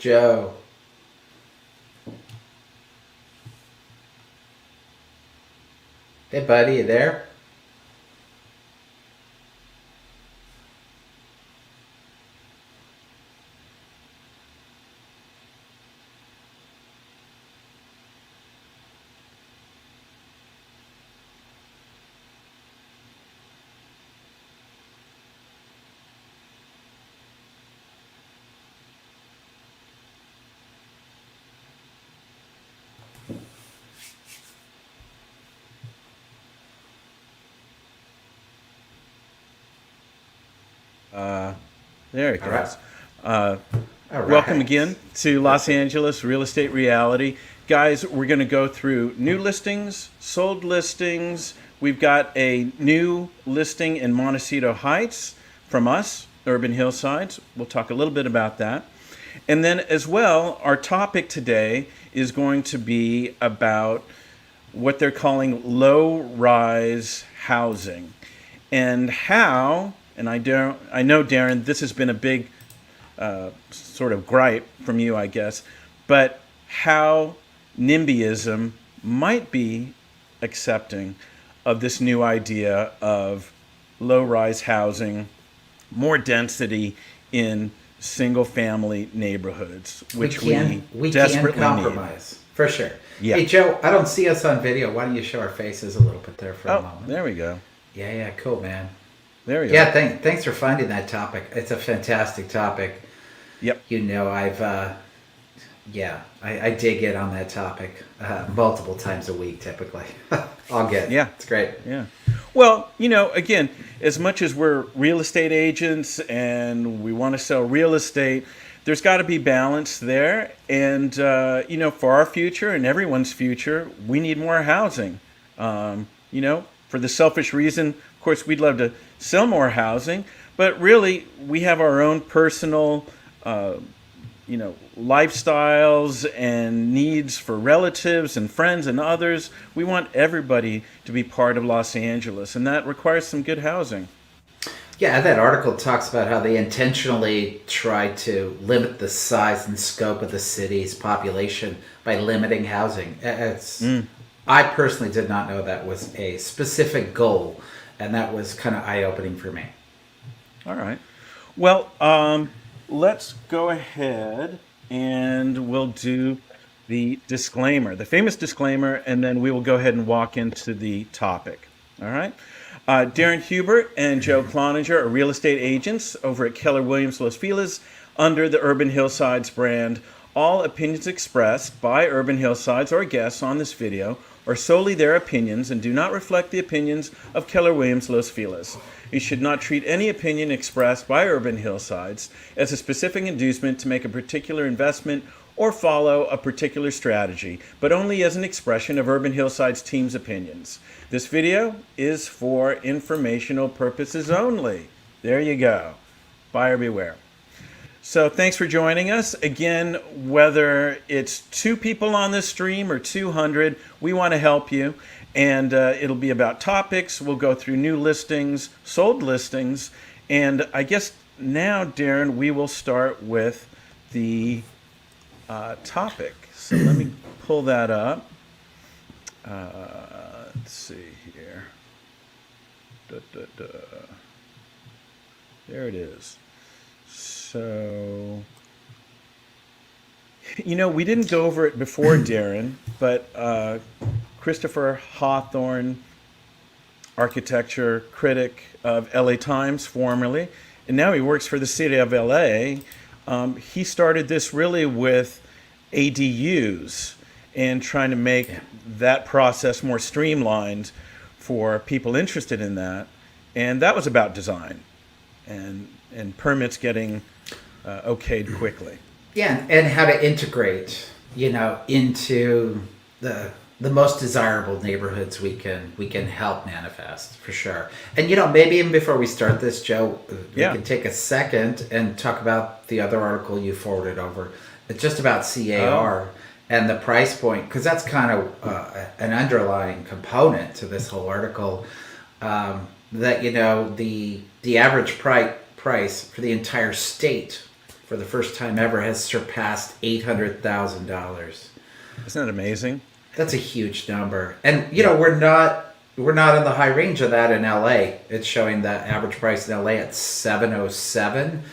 Joe. Hey, buddy, you there? There it All right. goes. Uh, All right. Welcome again to Los Angeles Real Estate Reality. Guys, we're going to go through new listings, sold listings. We've got a new listing in Montecito Heights from us, Urban Hillsides. We'll talk a little bit about that. And then as well, our topic today is going to be about what they're calling low-rise housing and how, and I know, Darren, this has been a big sort of gripe from you, I guess, but how NIMBYism might be accepting of this new idea of low-rise housing, more density in single-family neighborhoods, which we desperately can compromise for sure. Yeah. Hey, Joe, I don't see us on video. Why don't you show our faces a little bit there for a Oh, moment? there we go. Yeah, cool, man. There we go. Yeah, thanks for finding that topic. It's a fantastic topic. Yep. You know, I dig it on that topic multiple times a week, typically. All good. Yeah. It's great. Yeah. Well, again, as much as we're real estate agents and we want to sell real estate, there's got to be balance there. And, for our future and everyone's future, we need more housing. For the selfish reason, of course, we'd love to sell more housing, but really we have our own personal lifestyles and needs for relatives and friends and others. We want everybody to be part of Los Angeles, and that requires some good housing. Yeah, that article talks about how they intentionally tried to limit the size and scope of the city's population by limiting housing. I personally did not know that was a specific goal, and that was kind of eye-opening for me. All right. Well, let's go ahead and we'll do the disclaimer, the famous disclaimer, and then we will go ahead and walk into the topic. All right. Darren Hubert and Joe Cloninger are real estate agents over at Keller Williams Los Feliz under the Urban Hillsides brand. All opinions expressed by Urban Hillsides or guests on this video are solely their opinions and do not reflect the opinions of Keller Williams Los Feliz. You should not treat any opinion expressed by Urban Hillsides as a specific inducement to make a particular investment or follow a particular strategy, but only as an expression of Urban Hillsides team's opinions. This video is for informational purposes only. There you go. Buyer beware. So thanks for joining us. Again, whether it's 2 people on this stream or 200, we want to help you. And it'll be about topics. We'll go through new listings, sold listings. And I guess now, Darren, we will start with the topic. So let me pull that up. Let's see here. There it is. So, we didn't go over it before, Darren, but Christopher Hawthorne, architecture critic of L.A. Times formerly, and now he works for the City of L.A. He started this really with ADUs and trying to make that process more streamlined for people interested in that. And that was about design and permits getting okayed quickly. Yeah, and how to integrate, into the most desirable neighborhoods we can help manifest, for sure. And maybe even before we start this, Joe, we can take a second and talk about the other article you forwarded over. It's just about CAR and the price point, because that's kind of an underlying component to this whole article. That the average price for the entire state for the first time ever, has surpassed $800,000. Isn't that amazing? That's a huge number. And we're not in the high range of that in LA. It's showing the average price in LA at 707.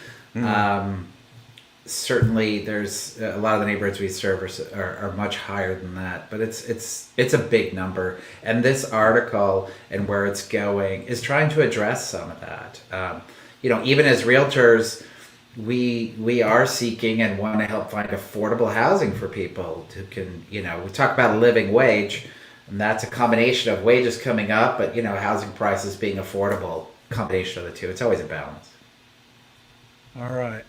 Certainly there's a lot of the neighborhoods we serve are much higher than that, but it's a big number. And this article and where it's going is trying to address some of that. Even as realtors, we are seeking and want to help find affordable housing for people who can, we talk about a living wage, and that's a combination of wages coming up, but, housing prices being affordable, combination of the two. It's always a balance. All right.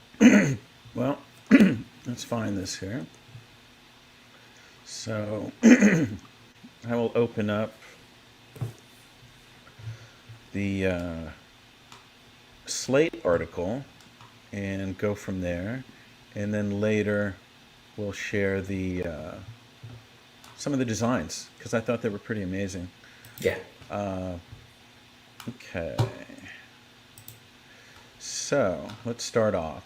Well, let's find this here. So I will open up the Slate article and go from there, and then later we'll share the some of the designs because I thought they were pretty amazing. Yeah. Okay. So let's start off.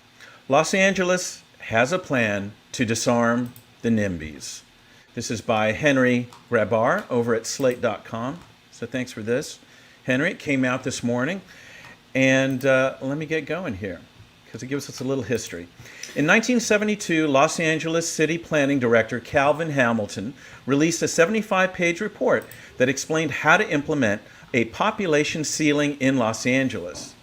Los Angeles has a plan to disarm the NIMBYs. This is by Henry Grabar over at slate.com. So thanks for this. Henry, it came out this morning. And let me get going here because it gives us a little history. In 1972, Los Angeles City Planning Director Calvin Hamilton released a 75-page report that explained how to implement a population ceiling in Los Angeles.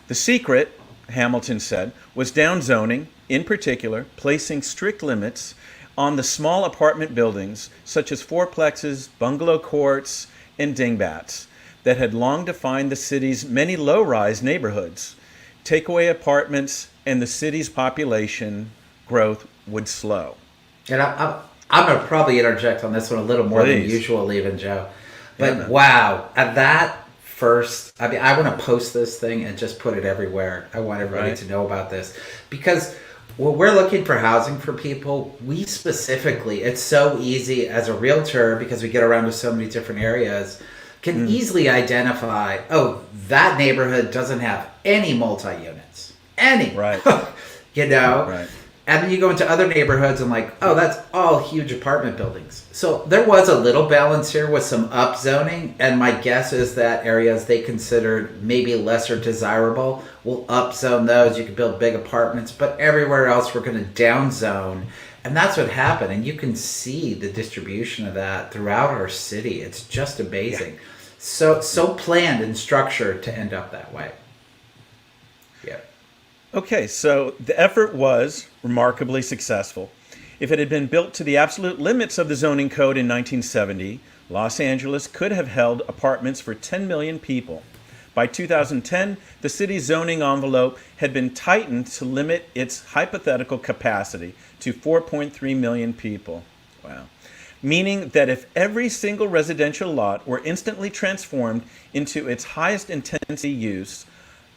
The secret, Hamilton said, was downzoning, in particular, placing strict limits on the small apartment buildings, such as fourplexes, bungalow courts, and dingbats, that had long defined the city's many low-rise neighborhoods. Takeaway apartments and the city's population growth would slow. And I'm going to probably interject on this one a little more than usual, even, Joe. But wow, at that first, I want to post this thing and just put it everywhere. I want everybody to know about this. Because when we're looking for housing for people, we specifically, it's so easy as a realtor, because we get around to so many different areas, can easily identify, that neighborhood doesn't have any multi-units. Any. Right. Right. And then you go into other neighborhoods and that's all huge apartment buildings. So there was a little balance here with some upzoning, and my guess is that areas they considered maybe lesser desirable will upzone those. You can build big apartments, but everywhere else we're going to downzone. And that's what happened. And you can see the distribution of that throughout our city. It's just amazing. Yeah. So planned and structured to end up that way. Yeah. Okay, so the effort was remarkably successful. If it had been built to the absolute limits of the zoning code in 1970, Los Angeles could have held apartments for 10 million people. By 2010, the city's zoning envelope had been tightened to limit its hypothetical capacity to 4.3 million people. Wow. Meaning that if every single residential lot were instantly transformed into its highest intensity use,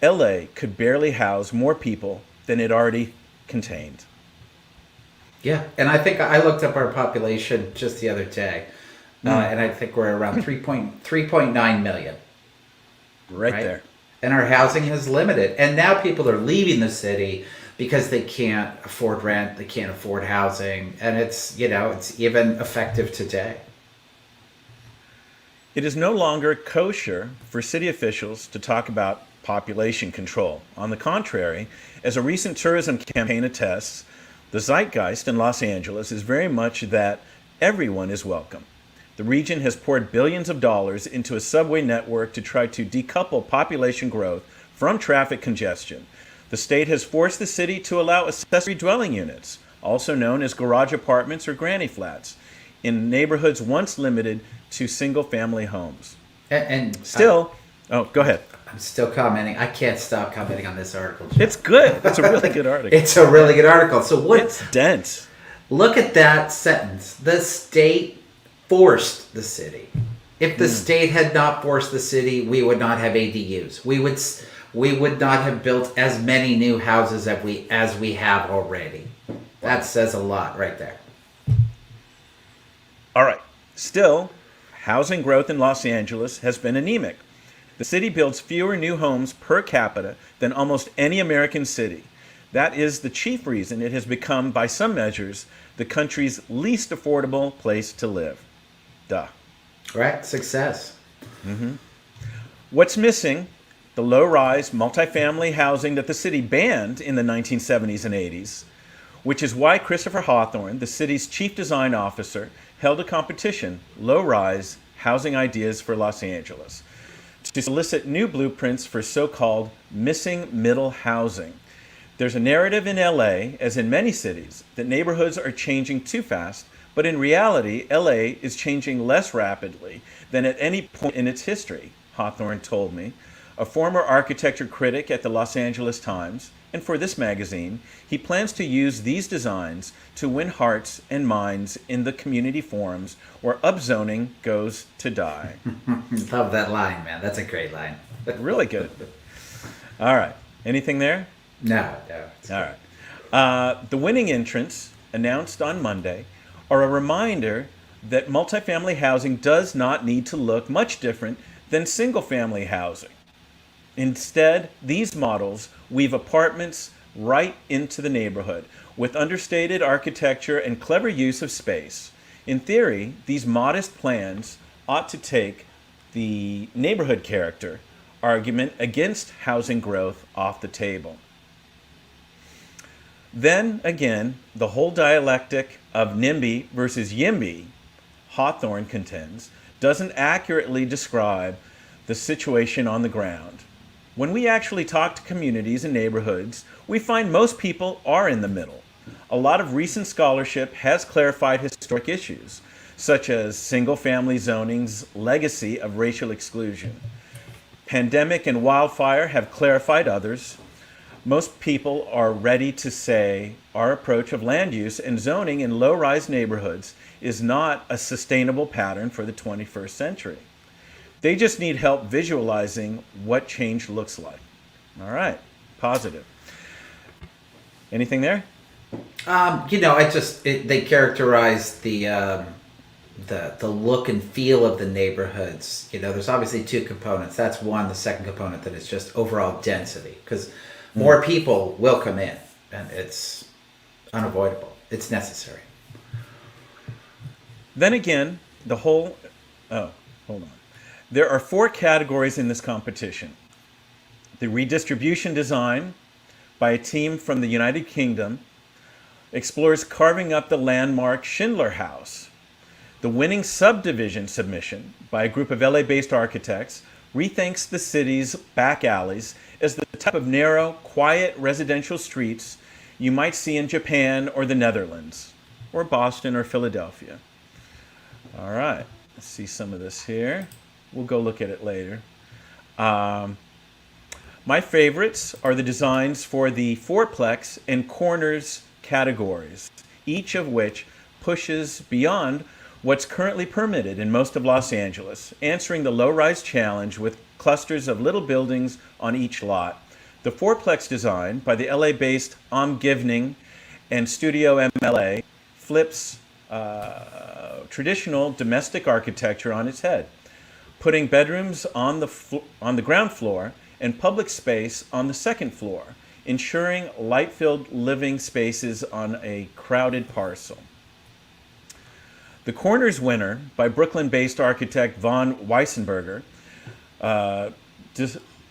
L.A. could barely house more people than it already contained. Yeah, and I think I looked up our population just the other day, and I think we're around 3.9 million. Right there. And our housing is limited. And now people are leaving the city because they can't afford rent, they can't afford housing, and it's even effective today. It is no longer kosher for city officials to talk about population control. On the contrary, as a recent tourism campaign attests, the zeitgeist in Los Angeles is very much that everyone is welcome. The region has poured billions of dollars into a subway network to try to decouple population growth from traffic congestion. The state has forced the city to allow accessory dwelling units, also known as garage apartments or granny flats, in neighborhoods once limited to single-family homes. And still, go ahead. I'm still commenting. I can't stop commenting on this article. It's good. It's a really good article. It's a really good article. So it's dense. Look at that sentence. The state forced the city. If the state had not forced the city, we would not have ADUs. We would not have built as many new houses as we have already. That says a lot right there. All right. Still, housing growth in Los Angeles has been anemic. The city builds fewer new homes per capita than almost any American city. That is the chief reason it has become, by some measures, the country's least affordable place to live. Duh. Right? Success. What's missing? The low-rise multifamily housing that the city banned in the 1970s and 80s, which is why Christopher Hawthorne, the city's chief design officer, held a competition, Low-Rise Housing Ideas for Los Angeles, to solicit new blueprints for so-called missing middle housing. There's a narrative in L.A., as in many cities, that neighborhoods are changing too fast, but in reality, L.A. is changing less rapidly than at any point in its history, Hawthorne told me. A former architecture critic at the Los Angeles Times, and for this magazine, he plans to use these designs to win hearts and minds in the community forums where upzoning goes to die. Love that line, man. That's a great line. Really good. All right. Anything there? No. All right. The winning entrants, announced on Monday, are a reminder that multifamily housing does not need to look much different than single-family housing. Instead, these models weave apartments right into the neighborhood with understated architecture and clever use of space. In theory, these modest plans ought to take the neighborhood character argument against housing growth off the table. Then again, the whole dialectic of NIMBY versus YIMBY, Hawthorne contends, doesn't accurately describe the situation on the ground. When we actually talk to communities and neighborhoods, we find most people are in the middle. A lot of recent scholarship has clarified historic issues, such as single-family zoning's legacy of racial exclusion. Pandemic and wildfire have clarified others. Most people are ready to say our approach of land use and zoning in low-rise neighborhoods is not a sustainable pattern for the 21st century. They just need help visualizing what change looks like. All right, positive. Anything there? They characterize the look and feel of the neighborhoods. There's obviously two components. That's one. The second component that is just overall density, because more people will come in, and it's unavoidable. It's necessary. Then again, hold on. There are 4 categories in this competition. The redistribution design by a team from the United Kingdom explores carving up the landmark Schindler House. The winning subdivision submission by a group of LA-based architects rethinks the city's back alleys as the type of narrow, quiet residential streets you might see in Japan or the Netherlands, or Boston or Philadelphia. All right, let's see some of this here. We'll go look at it later. My favorites are the designs for the fourplex and corners categories, each of which pushes beyond what's currently permitted in most of Los Angeles, answering the low-rise challenge with clusters of little buildings on each lot. The fourplex design by the LA-based Givning and Studio MLA flips traditional domestic architecture on its head, putting bedrooms on the ground floor and public space on the second floor, ensuring light-filled living spaces on a crowded parcel. The Corners winner, by Brooklyn-based architect von Weissenberger,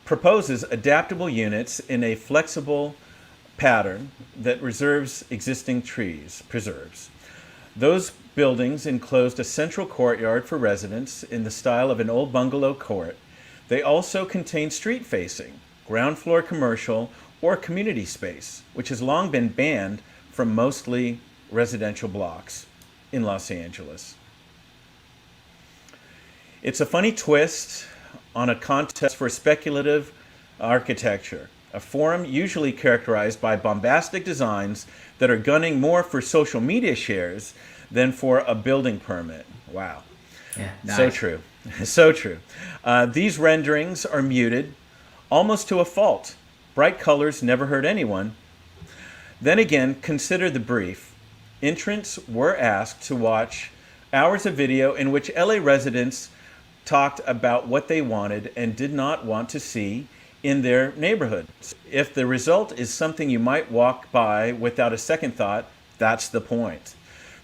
proposes adaptable units in a flexible pattern that preserves existing trees. Those buildings enclosed a central courtyard for residents in the style of an old bungalow court. They also contain street facing, ground floor commercial, or community space, which has long been banned from mostly residential blocks in Los Angeles. It's a funny twist on a contest for speculative architecture, a forum usually characterized by bombastic designs that are gunning more for social media shares than for a building permit. Wow. Yeah, nice. So true. So true. These renderings are muted, almost to a fault. Bright colors never hurt anyone. Then again, consider the brief. Entrants were asked to watch hours of video in which LA residents talked about what they wanted and did not want to see in their neighborhoods. If the result is something you might walk by without a second thought, that's the point.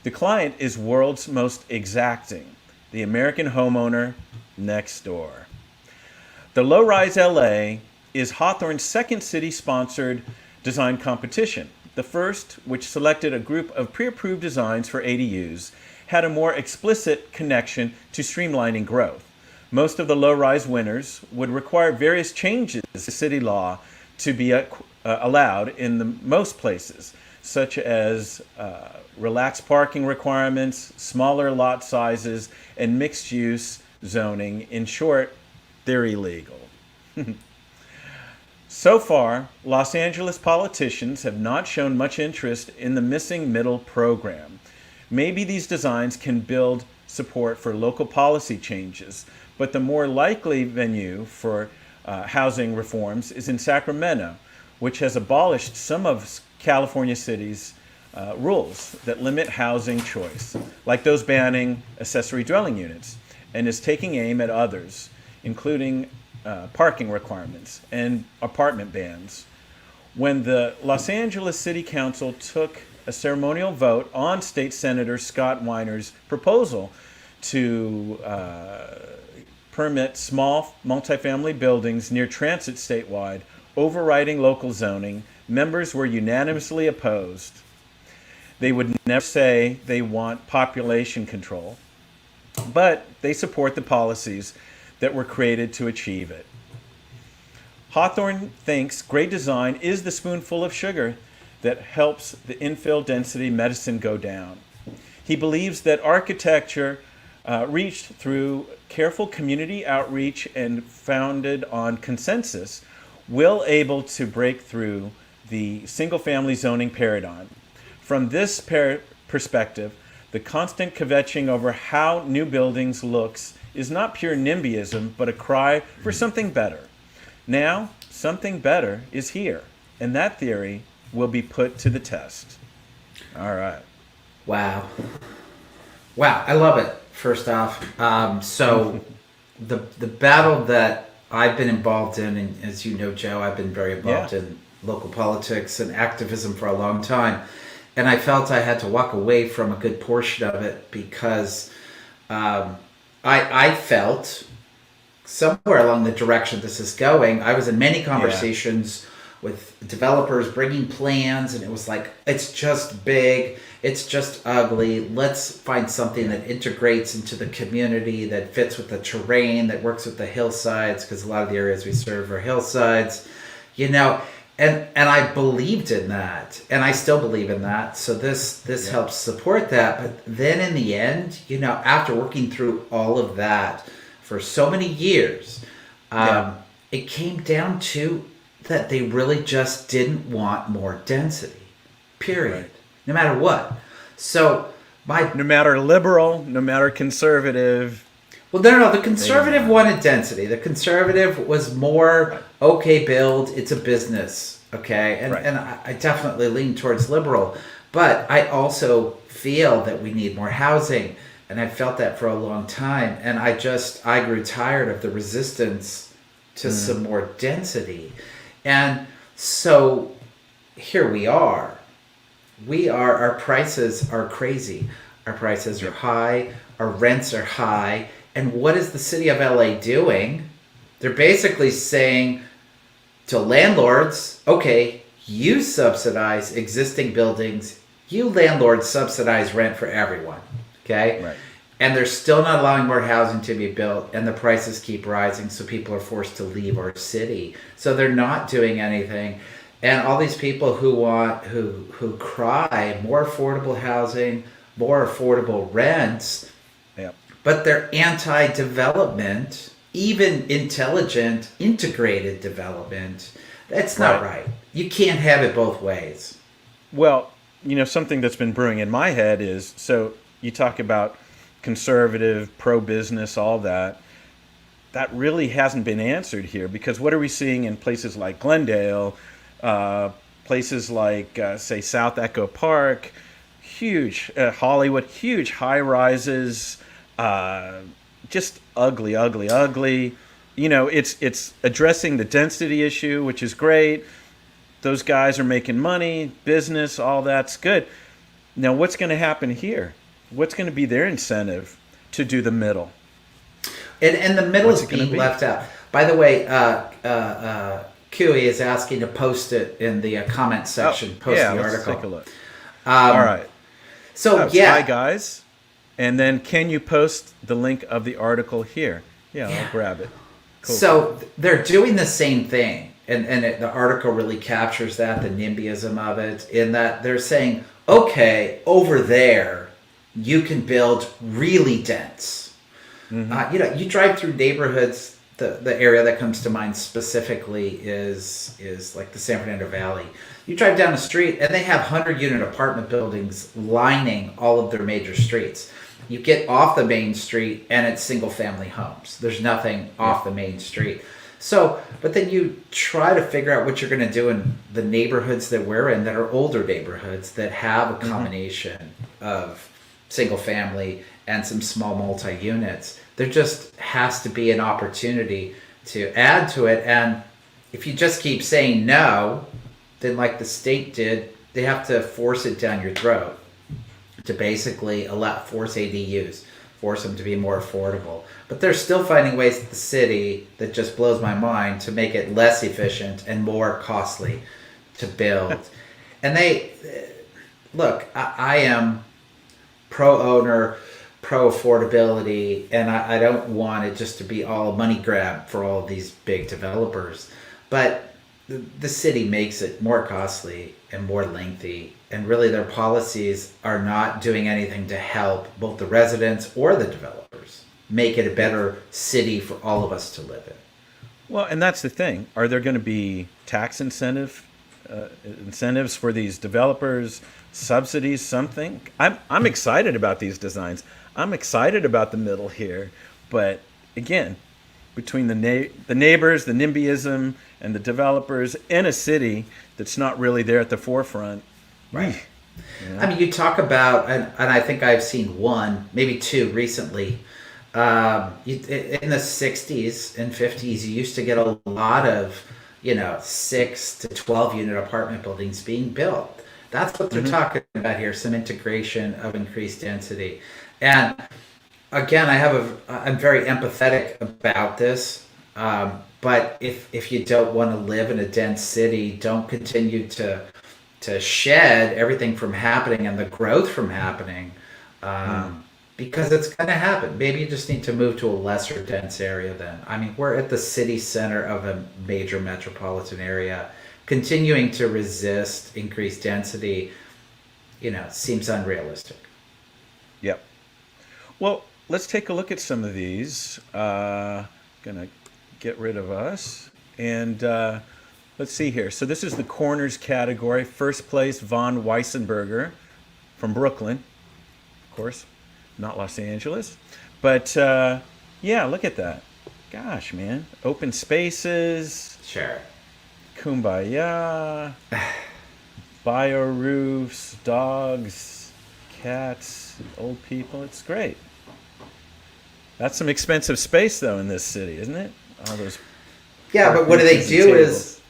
The client is world's most exacting, the American homeowner next door. The Low Rise LA is Hawthorne's second city-sponsored design competition. The first, which selected a group of pre-approved designs for ADUs, had a more explicit connection to streamlining growth. Most of the low-rise winners would require various changes to city law to be allowed in most places, such as relaxed parking requirements, smaller lot sizes, and mixed-use zoning. In short, they're illegal. So far, Los Angeles politicians have not shown much interest in the Missing Middle program. Maybe these designs can build support for local policy changes, but the more likely venue for housing reforms is in Sacramento, which has abolished some of California City's rules that limit housing choice, like those banning accessory dwelling units, and is taking aim at others, including parking requirements and apartment bans. When the Los Angeles City Council took a ceremonial vote on State Senator Scott Weiner's proposal to permit small multifamily buildings near transit statewide, overriding local zoning, members were unanimously opposed. They would never say they want population control, but they support the policies that were created to achieve it. Hawthorne thinks great design is the spoonful of sugar that helps the infill density medicine go down. He believes that architecture reached through careful community outreach and founded on consensus will able to break through the single-family zoning paradigm. From this perspective, the constant kvetching over how new buildings looks is not pure NIMBYism, but a cry for something better. Now, something better is here, and that theory will be put to the test. All right. Wow. Wow, I love it, first off. So the battle that I've been involved in, and as you know, Joe, I've been very involved in local politics and activism for a long time. And I felt I had to walk away from a good portion of it because I felt somewhere along the direction this is going, I was in many conversations with developers bringing plans, and it was like, it's just big, it's just ugly, let's find something that integrates into the community, that fits with the terrain, that works with the hillsides, because a lot of the areas we serve are hillsides, you know. And I believed in that, and I still believe in that. So this helps support that. But then in the end, you know, after working through all of that for so many years, it came down to that they really just didn't want more density, period, no matter what. So no matter liberal, no matter conservative. Well, no, the conservative wanted density. The conservative was more, okay, build, it's a business, okay? And I definitely lean towards liberal. But I also feel that we need more housing, and I felt that for a long time. And I grew tired of the resistance to some more density. And so here we are. Our prices are crazy. Our prices are high. Our rents are high. And what is the City of L.A. doing? They're basically saying to landlords, okay, you subsidize existing buildings. You landlords subsidize rent for everyone, okay? Right. And they're still not allowing more housing to be built, and the prices keep rising, so people are forced to leave our city. So they're not doing anything. And all these people who cry more affordable housing, more affordable rents, but they're anti-development, even intelligent, integrated development. That's not right. You can't have it both ways. Well, you know, something that's been brewing in my head is, so you talk about conservative, pro-business, all that. That really hasn't been answered here, because what are we seeing in places like Glendale, places like, say, South Echo Park, huge, Hollywood, huge high-rises, just ugly. it's addressing the density issue, which is great. Those guys are making money, business, all that's good. Now, what's going to happen here? What's going to be their incentive to do the middle? And the middle is being left out. By the way, Kiwi is asking to post it in the comment section. Post the article. Let's take a look. All right. So hi guys, and then can you post the link of the article here? Yeah. I'll grab it. Cool. So they're doing the same thing, and the article really captures that, the NIMBYism of it, in that they're saying, okay, over there, you can build really dense. Mm-hmm. You drive through neighborhoods. The area that comes to mind specifically is like the San Fernando Valley. You drive down the street and they have 100-unit apartment buildings lining all of their major streets. You get off the main street and it's single-family homes. There's nothing off the main street. So, but then you try to figure out what you're going to do in the neighborhoods that we're in, that are older neighborhoods that have a combination of single-family and some small multi-units. There just has to be an opportunity to add to it. And if you just keep saying no, then like the state did, they have to force it down your throat to basically force ADUs, force them to be more affordable. But they're still finding ways at the city that just blows my mind to make it less efficient and more costly to build. And I am pro-owner, pro-affordability, and I don't want it just to be all a money grab for all of these big developers. But the city makes it more costly and more lengthy, and really their policies are not doing anything to help both the residents or the developers make it a better city for all of us to live in. Well, and that's the thing. Are there going to be tax incentives for these developers, subsidies, something? I'm excited about these designs. I'm excited about the middle here, but again, between the neighbors, the NIMBYism, and the developers in a city that's not really there at the forefront. Right. I mean, you talk about, and I think I've seen one, maybe two recently. In the 60s and 50s, you used to get a lot of, 6 to 12 unit apartment buildings being built. That's what they're talking about here, some integration of increased density. And again, I'm very empathetic about this. But if you don't want to live in a dense city, don't continue to shed everything from happening and the growth from happening, because it's going to happen. Maybe you just need to move to a lesser dense area then. I mean, we're at the city center of a major metropolitan area. Continuing to resist increased density, seems unrealistic. Yep. Well, let's take a look at some of these. Gonna get rid of us. And let's see here. So this is the corners category. First place, Von Weissenberger from Brooklyn. Of course, not Los Angeles. But yeah, look at that. Gosh, man. Open spaces. Sure. Kumbaya. Bio roofs, dogs, cats, old people. It's great. That's some expensive space, though, in this city, isn't it? All those. Yeah, but what do they do is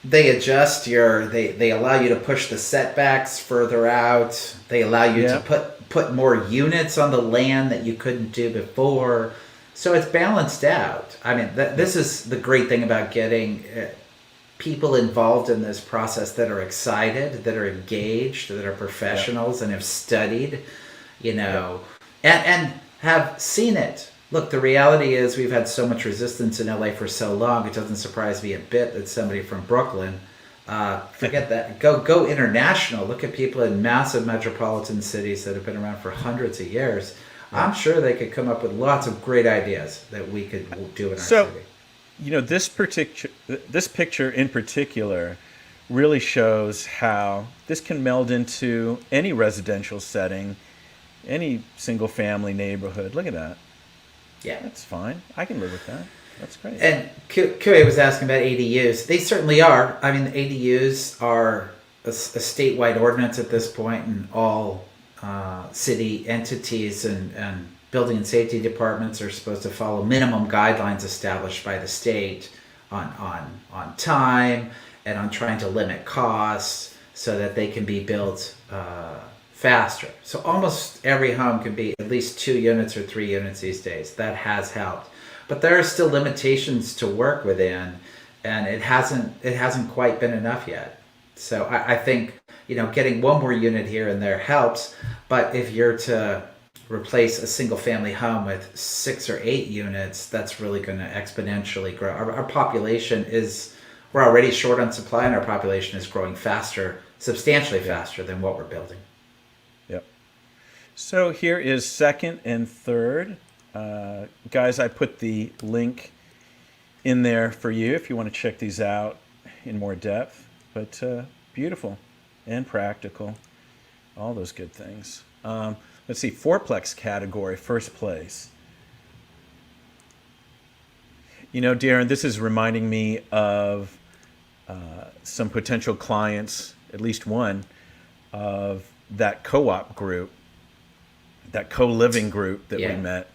they adjust they allow you to push the setbacks further out. They allow you to put more units on the land that you couldn't do before. So it's balanced out. I mean, this is the great thing about getting people involved in this process that are excited, that are engaged, that are professionals and have studied, and have seen it. Look, the reality is we've had so much resistance in LA for so long, it doesn't surprise me a bit that somebody from Brooklyn, forget that, go international. Look at people in massive metropolitan cities that have been around for hundreds of years. I'm sure they could come up with lots of great ideas that we could do in our city. This picture in particular really shows how this can meld into any residential setting, any single family neighborhood. Look at that. Yeah. That's fine. I can live with that. That's great. And Kue was asking about ADUs. They certainly are. I mean, the ADUs are a statewide ordinance at this point, and all city entities and building and safety departments are supposed to follow minimum guidelines established by the state on time and on trying to limit costs so that they can be built faster. So almost every home can be at least 2 units or 3 units these days. That has helped, but there are still limitations to work within, and it hasn't quite been enough yet. So I think getting one more unit here and there helps, but if you're to replace a single family home with 6 or 8 units, that's really going to exponentially grow. Our population we're already short on supply, and our population is growing faster, substantially faster than what we're building. Yep. So here is second and third. Guys, I put the link in there for you if you want to check these out in more depth. But beautiful and practical. All those good things. Let's see, fourplex category, first place. Darren, this is reminding me of some potential clients, at least one, of that co-op group, that co-living group that we met,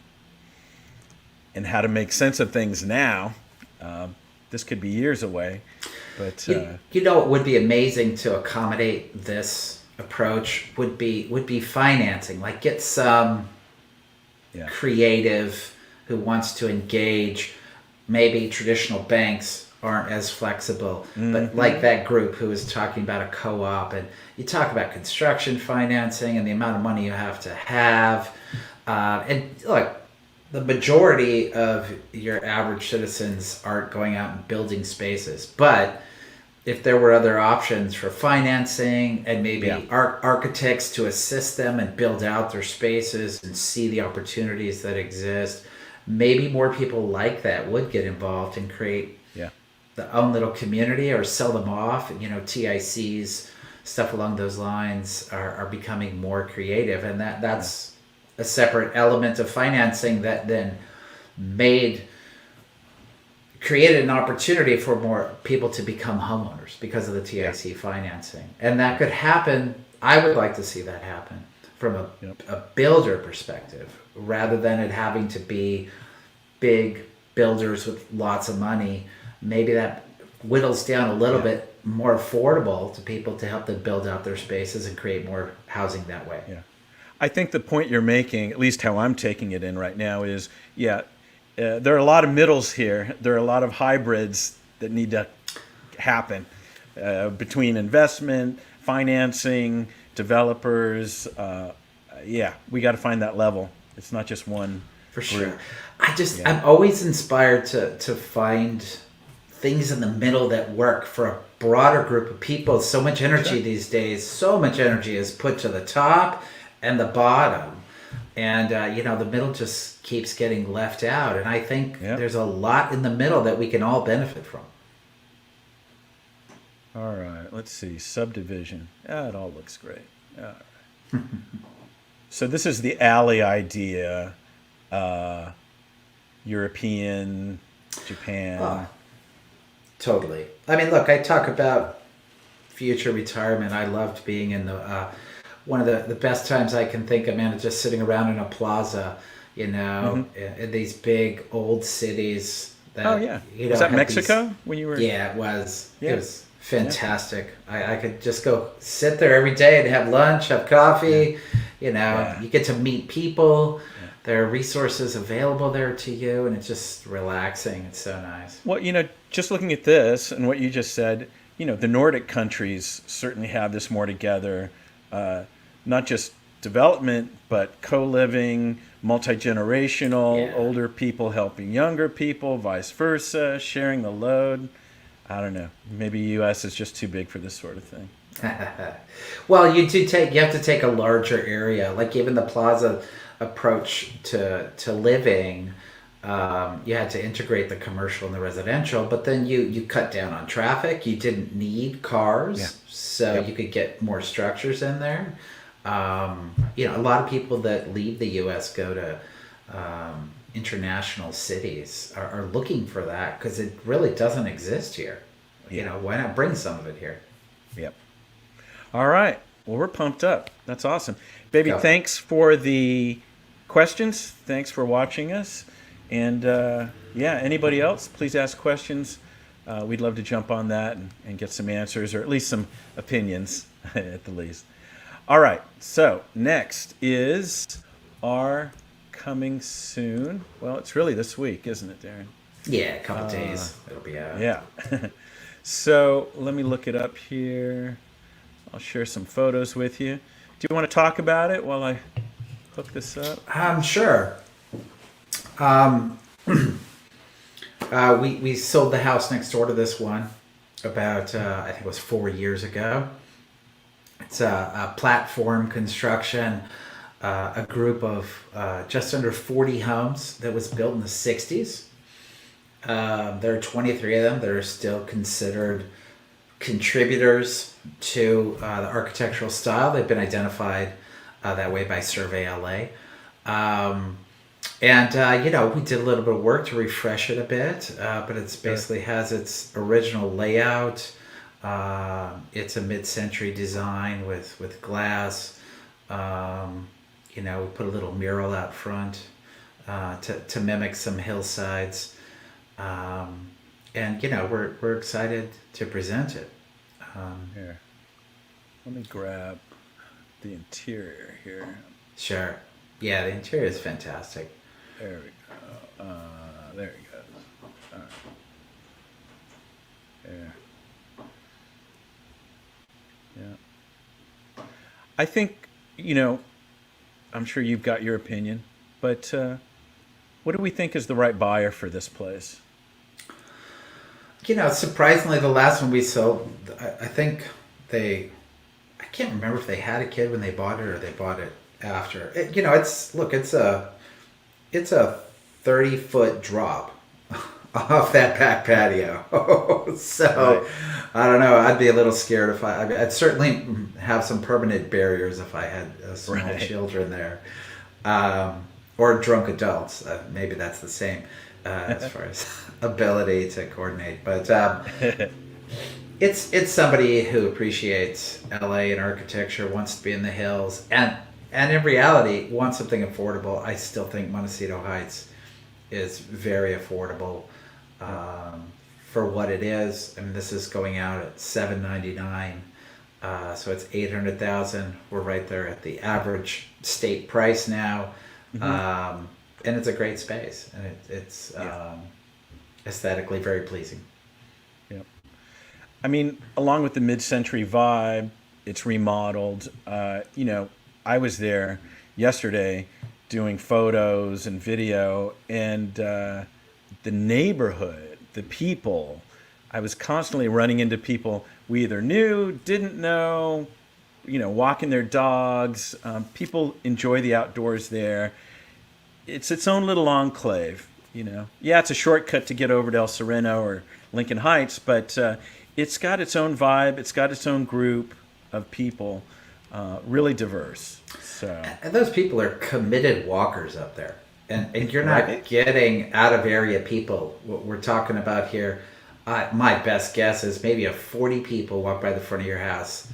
and how to make sense of things now. This could be years away, but what would be amazing to accommodate this approach would be financing. Like, get some creative who wants to engage. Maybe traditional banks aren't as flexible, but like that group who was talking about a co-op, and you talk about construction financing and the amount of money you have to have. And look, the majority of your average citizens aren't going out and building spaces, but if there were other options for financing and maybe architects to assist them and build out their spaces and see the opportunities that exist, maybe more people like that would get involved and create their own little community or sell them off. TICs, stuff along those lines are becoming more creative, and that's a separate element of financing that then created an opportunity for more people to become homeowners because of the TIC financing. And that could happen. I would like to see that happen from a builder perspective, rather than it having to be big builders with lots of money. Maybe that whittles down a little bit more affordable to people to help them build out their spaces and create more housing that way. Yeah. I think the point you're making, at least how I'm taking it in right now, is there are a lot of middles here. There are a lot of hybrids that need to happen between investment, financing, developers. We got to find that level. It's not just one. For sure. I'm always inspired to find things in the middle that work for a broader group of people. So much energy these days, so much energy is put to the top and the bottom. And, the middle just keeps getting left out. And I think there's a lot in the middle that we can all benefit from. All right. Let's see. Subdivision. It all looks great. All right. So this is the alley idea. European, Japan. Totally. I mean, look, I talk about future retirement. I loved being in the... one of the best times I can think of, man, is just sitting around in a plaza, in these big old cities. That, was that Mexico when you were? Yeah, it was. Yeah. It was fantastic. I could just go sit there every day and have lunch, have coffee. You get to meet people. Yeah. There are resources available there to you, and it's just relaxing. It's so nice. Well, just looking at this and what you just said, the Nordic countries certainly have this more together. Not just development, but co-living, multi-generational, older people helping younger people, vice versa, sharing the load. I don't know. Maybe U.S. is just too big for this sort of thing. Well, you have to take a larger area. Like even the plaza approach to living, you had to integrate the commercial and the residential, but then you cut down on traffic. You didn't need cars, so you could get more structures in there. A lot of people that leave the U.S. go to international cities are looking for that because it really doesn't exist here. Why not bring some of it here? Yep. All right. Well, we're pumped up. That's awesome. Baby, thanks for the questions, thanks for watching us. And yeah, anybody else, please ask questions. We'd love to jump on that and get some answers, or at least some opinions at the least. All right, so next is our coming soon. Well, it's really this week, isn't it, Darren? Yeah, a couple days it'll be out. Yeah. So let me look it up here. I'll share some photos with you. Do you want to talk about it while I hook this up? Sure. We sold the house next door to this one about I think it was 4 years ago. It's a platform construction, a group of just under 40 homes that was built in the 60s. There are 23 of them that are still considered contributors to the architectural style. They've been identified that way by Survey L.A. And we did a little bit of work to refresh it a bit, but it's basically has its original layout. It's a mid-century design with glass. We put a little mural out front to mimic some hillsides. And we're excited to present it. Here, let me grab the interior here. Sure. Yeah, the interior is fantastic. There we go. There it goes. All right. There. Yeah. I think, I'm sure you've got your opinion, but what do we think is the right buyer for this place? Surprisingly, the last one we sold, I think I can't remember if they had a kid when they bought it or they bought it after. It's a 30-foot drop off that back patio. So, right. I don't know. I'd be a little scared I'd certainly have some permanent barriers if I had small children there. Or drunk adults. Maybe that's the same as far as ability to coordinate. But it's somebody who appreciates L.A. and architecture, wants to be in the hills, and in reality wants something affordable. I still think Montecito Heights is very affordable for what it is. I mean, this is going out at $799, so it's $800,000. We're right there at the average state price now. Mm-hmm. And it's a great space, and it's aesthetically very pleasing. Yep. I mean, along with the mid-century vibe, it's remodeled. I was there yesterday doing photos and video, and the neighborhood, the people, I was constantly running into people we either knew, didn't know, walking their dogs. People enjoy the outdoors there. It's its own little enclave, Yeah, it's a shortcut to get over to El Sereno or Lincoln Heights, but it's got its own vibe. It's got its own group of people, really diverse. So, and those people are committed walkers up there. And you're not getting out of area people. What we're talking about here, my best guess is maybe 40 people walk by the front of your house.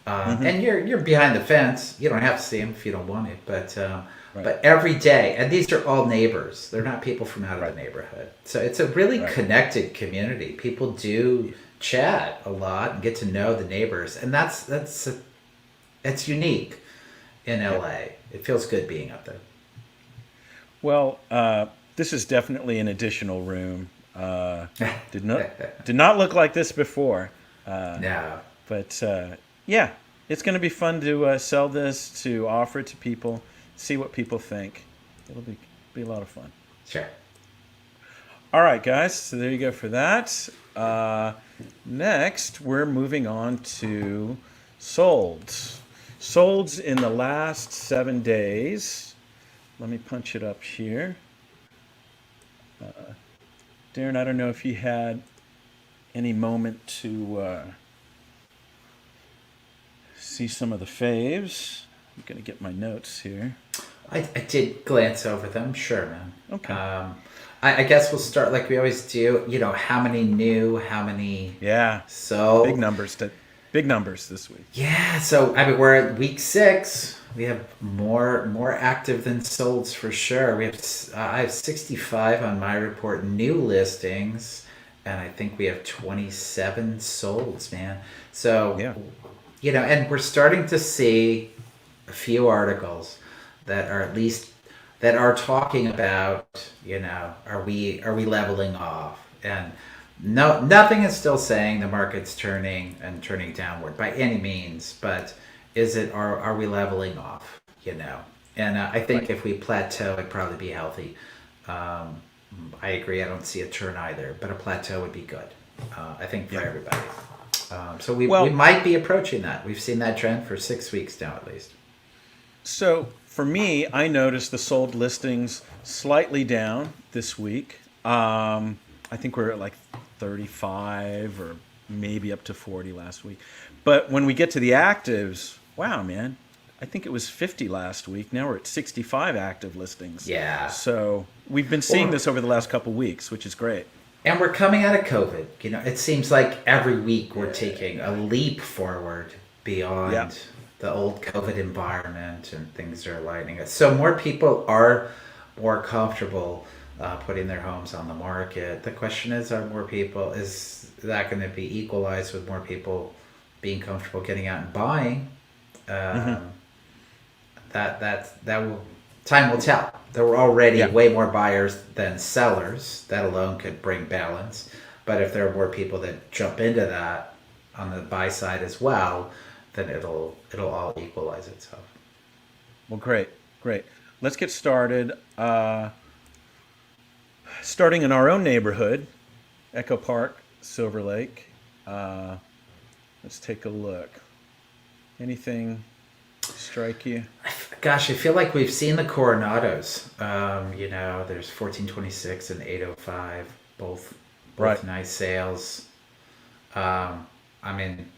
And you're behind the fence. You don't have to see them if you don't want it, but every day, and these are all neighbors. They're not people from out of the neighborhood. So it's a really connected community. People do chat a lot and get to know the neighbors, and it's unique in LA. It feels good being up there. Well, this is definitely an additional room. Did not look like this before. No, but yeah, it's going to be fun to sell this, to offer it to people, see what people think. It'll be a lot of fun. Sure. All right, guys. So there you go for that. Next, we're moving on to solds. Solds in the last 7 days. Let me punch it up here. Darren, I don't know if you had any moment to see some of the faves. I'm going to get my notes here. I did glance over them. Sure, man. Okay. I guess we'll start like we always do. How many new, how many sold. So big numbers to Big numbers this week. Yeah, so I mean we're at week 6. We have more active than solds for sure. I have 65 on my report new listings, and I think we have 27 solds, man. So Yeah. and we're starting to see a few articles that are at least that are talking about, are we leveling off? And no, nothing is still saying the market's turning downward by any means, but are we leveling off? And I think Right. if we plateau, it'd probably be healthy. Um, I agree. I don't see a turn either, but a plateau would be good. I think for Yeah. everybody. So we Well, might be approaching that. We've seen that trend for 6 weeks now, at least. so for me, I noticed the sold listings slightly down this week. I think we're at like 35 or maybe up to 40 last week. But when we get to the actives, wow, man, I think it was 50 last week. Now we're at 65 active listings. Yeah. So we've been seeing Well, this over the last couple weeks, which is great. and we're coming out of COVID. It seems like every week we're taking a leap forward Yeah. beyond the old COVID environment, and things are lightening up. So more people are more comfortable putting their homes on the market. The question is that going to be equalized with more people being comfortable getting out and buying? Hmm. Um, that will time will tell. There were already Yeah. way more buyers than sellers. That alone could bring balance. But if there are more people that jump into that on the buy side as well, then it'll all equalize itself. Well, great, great. Let's get started. Starting in our own neighborhood, Echo Park, Silver Lake. Uh, let's take a look. Anything strike you? Gosh, I feel like we've seen the Coronados. There's 1426 and 805, Right. both nice sales. I mean,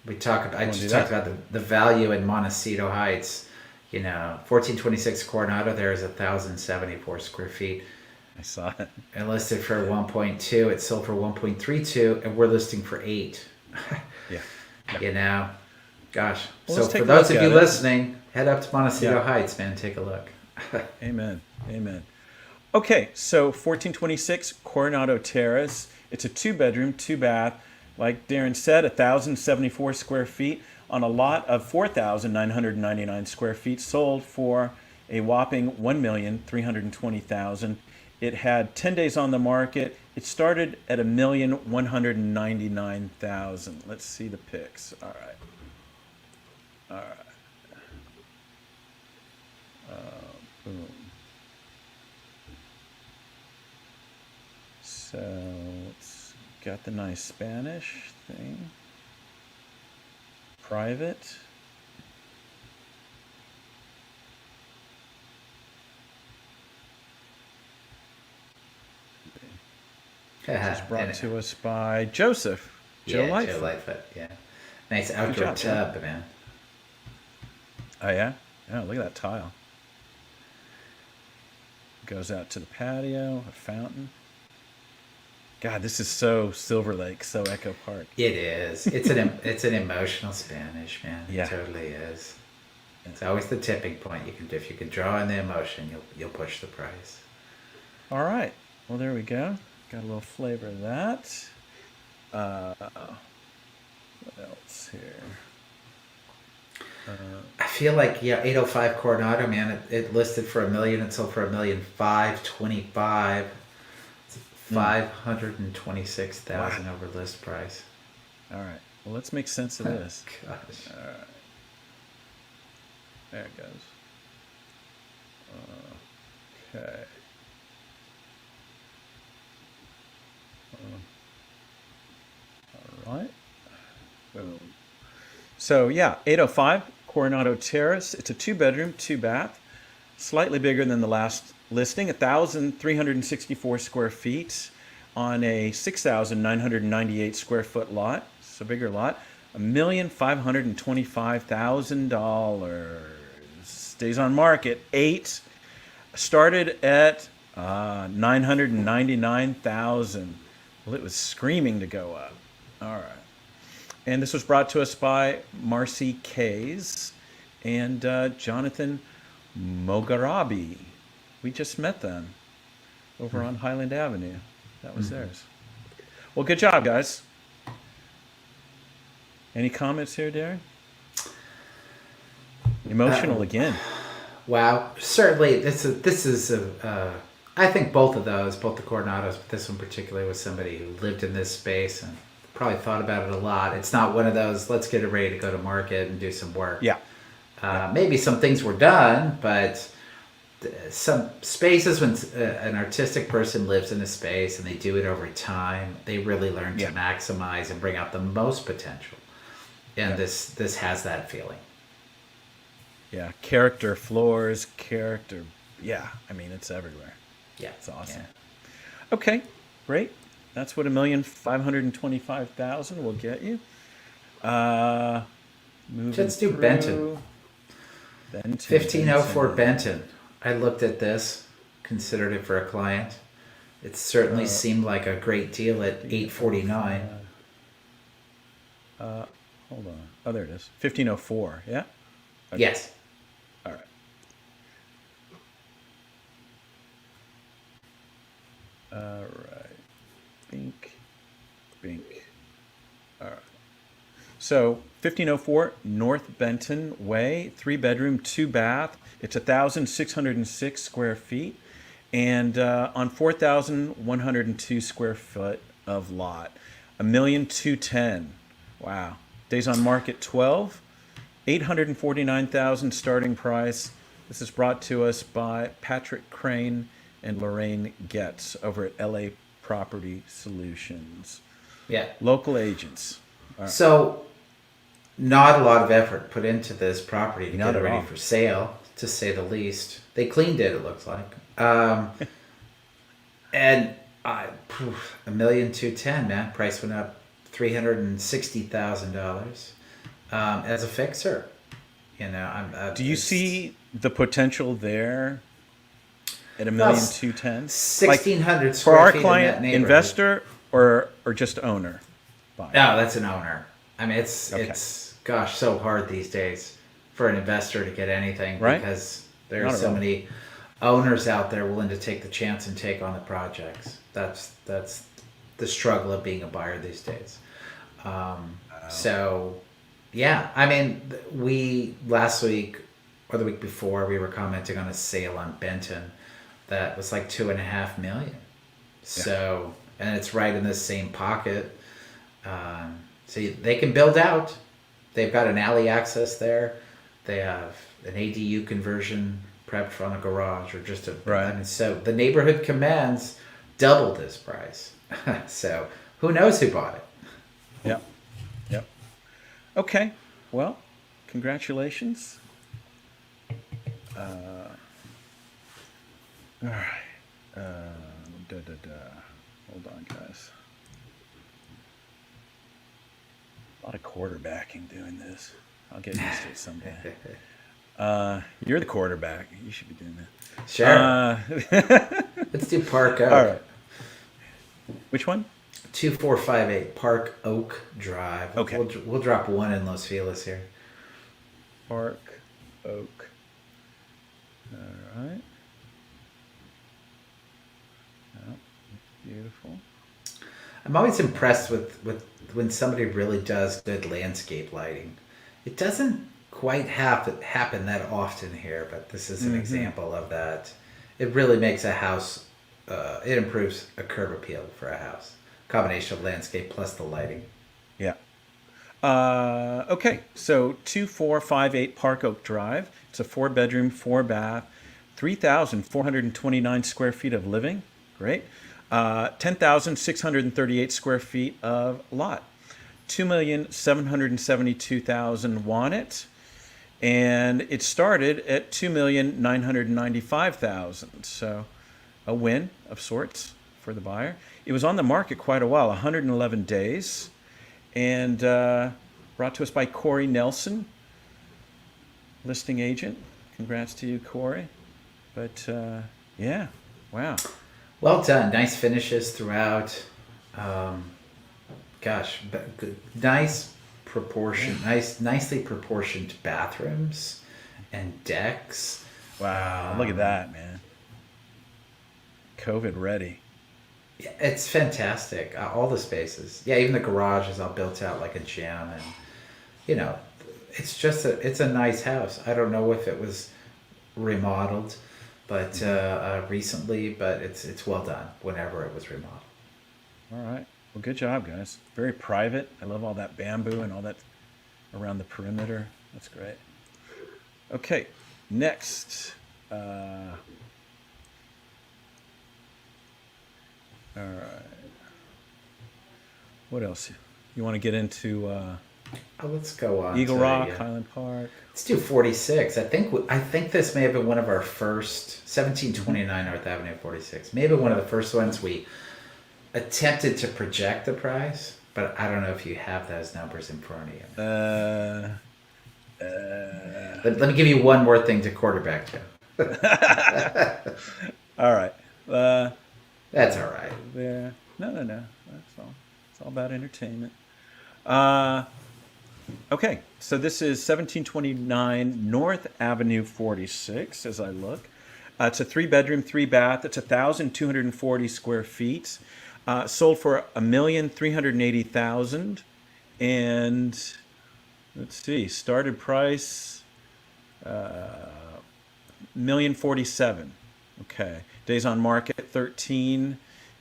I You want to do just talked that? about the value in Montecito Heights. 1426 Coronado there is 1,074 square feet. I saw it. And listed for 1.2. It sold for 1.32, and we're listing for 8. Yeah. Yeah. you know, Gosh. Well, So let's for take a those look of you at it. listening, head up to Montecito Yeah. Heights, man. Take a look. Amen. Amen. Okay, so 1426 Coronado Terrace. It's a two-bedroom, two-bath. Like Darren said, 1,074 square feet on a lot of 4,999 square feet, sold for a whopping 1,320,000. It had 10 days on the market. It started at 1,199,000. Let's see the pics. All right. All right. Boom. So it's got the nice Spanish thing. Private. This is brought And to us by Joseph. Joe yeah, Joe Lightfoot. Lightfoot. Yeah, nice Good outdoor job, Joe. tub, man. Oh yeah? Yeah, look at that tile. Goes out to the patio, a fountain. God, this is so Silver Lake, so Echo Park. It is. It's an emotional Spanish, man. It Yeah. totally is. It's always the tipping point. If you can draw in the emotion, you'll push the price. All right. Well, there we go. Got a little flavor of that. What else here? I feel like 805 Coronado, man. It listed for 1 million. It sold for 1,525,000. Mm. 526,000 Wow. over list price. All right. Well, let's make sense of this. Gosh. There it goes. Okay. All right. Boom. So yeah, 805 Coronado Terrace. It's a two-bedroom, two-bath, slightly bigger than the last listing, 1,364 square feet on a 6,998 square foot lot. So bigger lot. $1,525,000. Stays on market. 8 started at 999,000. Well, it was screaming to go up. All right. And this was brought to us by Marcy Kays and Jonathan Mogarabi. We just met them over on Highland Avenue. That was theirs. Well, good job, guys. Any comments here, Darren? Emotional again. Wow, certainly this is I think both of those, both the Coronados, but this one particularly was somebody who lived in this space and probably thought about it a lot. It's not one of those, let's get it ready to go to market and do some work. Yeah. Maybe some things were done, but some spaces, when an artistic person lives in a space and they do it over time, they really learn to maximize and bring out the most potential. And this has that feeling. Yeah, character floors, character. Yeah, I mean, it's everywhere. Yeah. It's awesome. Yeah. Okay, great. That's what $1,525,000 will get you. Let's do Benton. 1504 Benton. I looked at this, considered it for a client. It certainly seemed like a great deal at $849. Hold on. Oh, there it is. 1504. Yeah. Okay. Yes. All right. All right. Bink. All right. So 1504 North Benton Way, 3-bedroom, 2-bath. It's 1,606 square feet, and on 4,102 square foot of lot. $1,210,000. Wow. Days on market 12. 849,000 starting price. This is brought to us by Patrick Crane and Lorraine Getz over at LA Property Solutions. Yeah. Local agents. All right. So, not a lot of effort put into this property to Not get it at ready all. for sale, to say the least. They cleaned it looks like. And $1,210,000, man. Price went up $360,000 as a fixer. You know, Do you see the potential there at $1,210,000? 1,600 for square our feet client, in that neighborhood. investor or just owner? Buyer? No, that's an owner. I mean, it's Okay. gosh, so hard these days for an investor to get anything, Right. because there Not are at so all. many owners out there willing to take the chance and take on the projects. That's the struggle of being a buyer these days. So, yeah, I mean, we last week or the week before, we were commenting on a sale on Benton that was like $2.5 million. So, and it's right in the same pocket. So they can build out. They've got an alley access there. They have an ADU conversion prepped on a garage, or just a. Right. I mean, so the neighborhood commands double this price. So who knows who bought it? Yep. Okay. Well, congratulations. All right. Hold on, guys. A lot of quarterbacking doing this. I'll get used to it someday. You're the quarterback. You should be doing that. Sure. Let's do Park Oak. All right. Which one? 2458 Park Oak Drive. Okay. We'll drop one in Los Feliz here. Park Oak. All right. Oh, beautiful. I'm always impressed with when somebody really does good landscape lighting. It doesn't quite happen that often here, but this is an example of that. It really makes a house, it improves a curb appeal for a house. Combination of landscape plus the lighting. Yeah. Okay, so 2458 Park Oak Drive. It's a 4-bedroom, 4-bath, 3,429 square feet of living. Great. 10,638 square feet of lot. 2,772,000 won it. And it started at 2,995,000. So a win of sorts for the buyer. It was on the market quite a while, 111 days. And brought to us by Corey Nelson, listing agent. Congrats to you, Corey. But yeah, wow. Well done. Nice finishes throughout. Nice nicely proportioned bathrooms and decks. Wow, look at that, man. COVID ready. Yeah, it's fantastic. All the spaces. Yeah, even the garage is all built out like a gym, and you know, it's a nice house. I don't know if it was remodeled, but recently, but it's well done. Whenever it was remodeled. All right. Well, good job, guys. Very private. I love all that bamboo and all that around the perimeter. That's great. Okay, next. All right. What else? You want to get into Let's go on. Eagle Rock, Highland Park? Let's do 46. I think this may have been one of our first 1729 North Avenue 46. Maybe one of the first ones we attempted to project the price, but I don't know if you have those numbers in front of you. Let me give you one more thing to quarterback to. All right. That's all right. There. No. That's all. It's all about entertainment. Okay, so this is 1729 North Avenue 46, as I look. It's a 3-bedroom, 3-bath. It's 1,240 square feet. Sold for $1,380,000. And let's see, started price $1,047,000. Okay, days on market 13,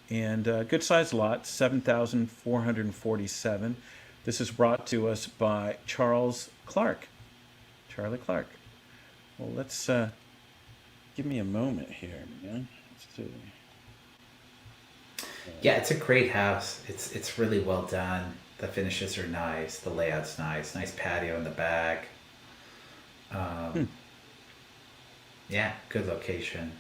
and good sized lot 7,447. This is brought to us by Charlie Clark. Well, let's give me a moment here, man. Let's see. Yeah, it's a great house. It's really well done. The finishes are nice. The layout's nice. Nice patio in the back. Yeah, good location.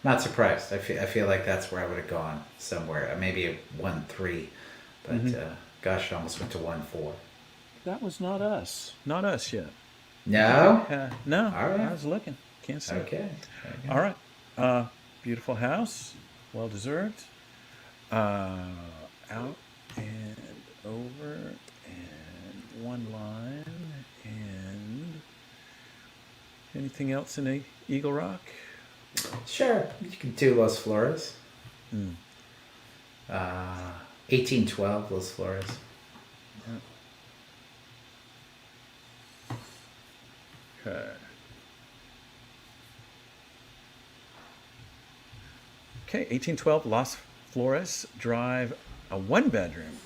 Not surprised. I feel like that's where I would have gone somewhere. Maybe a 1.3, but gosh, it almost went to 1.4. That was not us. Not us yet. No? No. All right. I was looking. Can't say. Okay. All right. Beautiful house. Well deserved. Out and over and one line. And anything else in Eagle Rock? Sure. You can do Los Flores. 1812 Los Flores. Okay. Okay, 1812 Los Flores Drive, a 1-bedroom,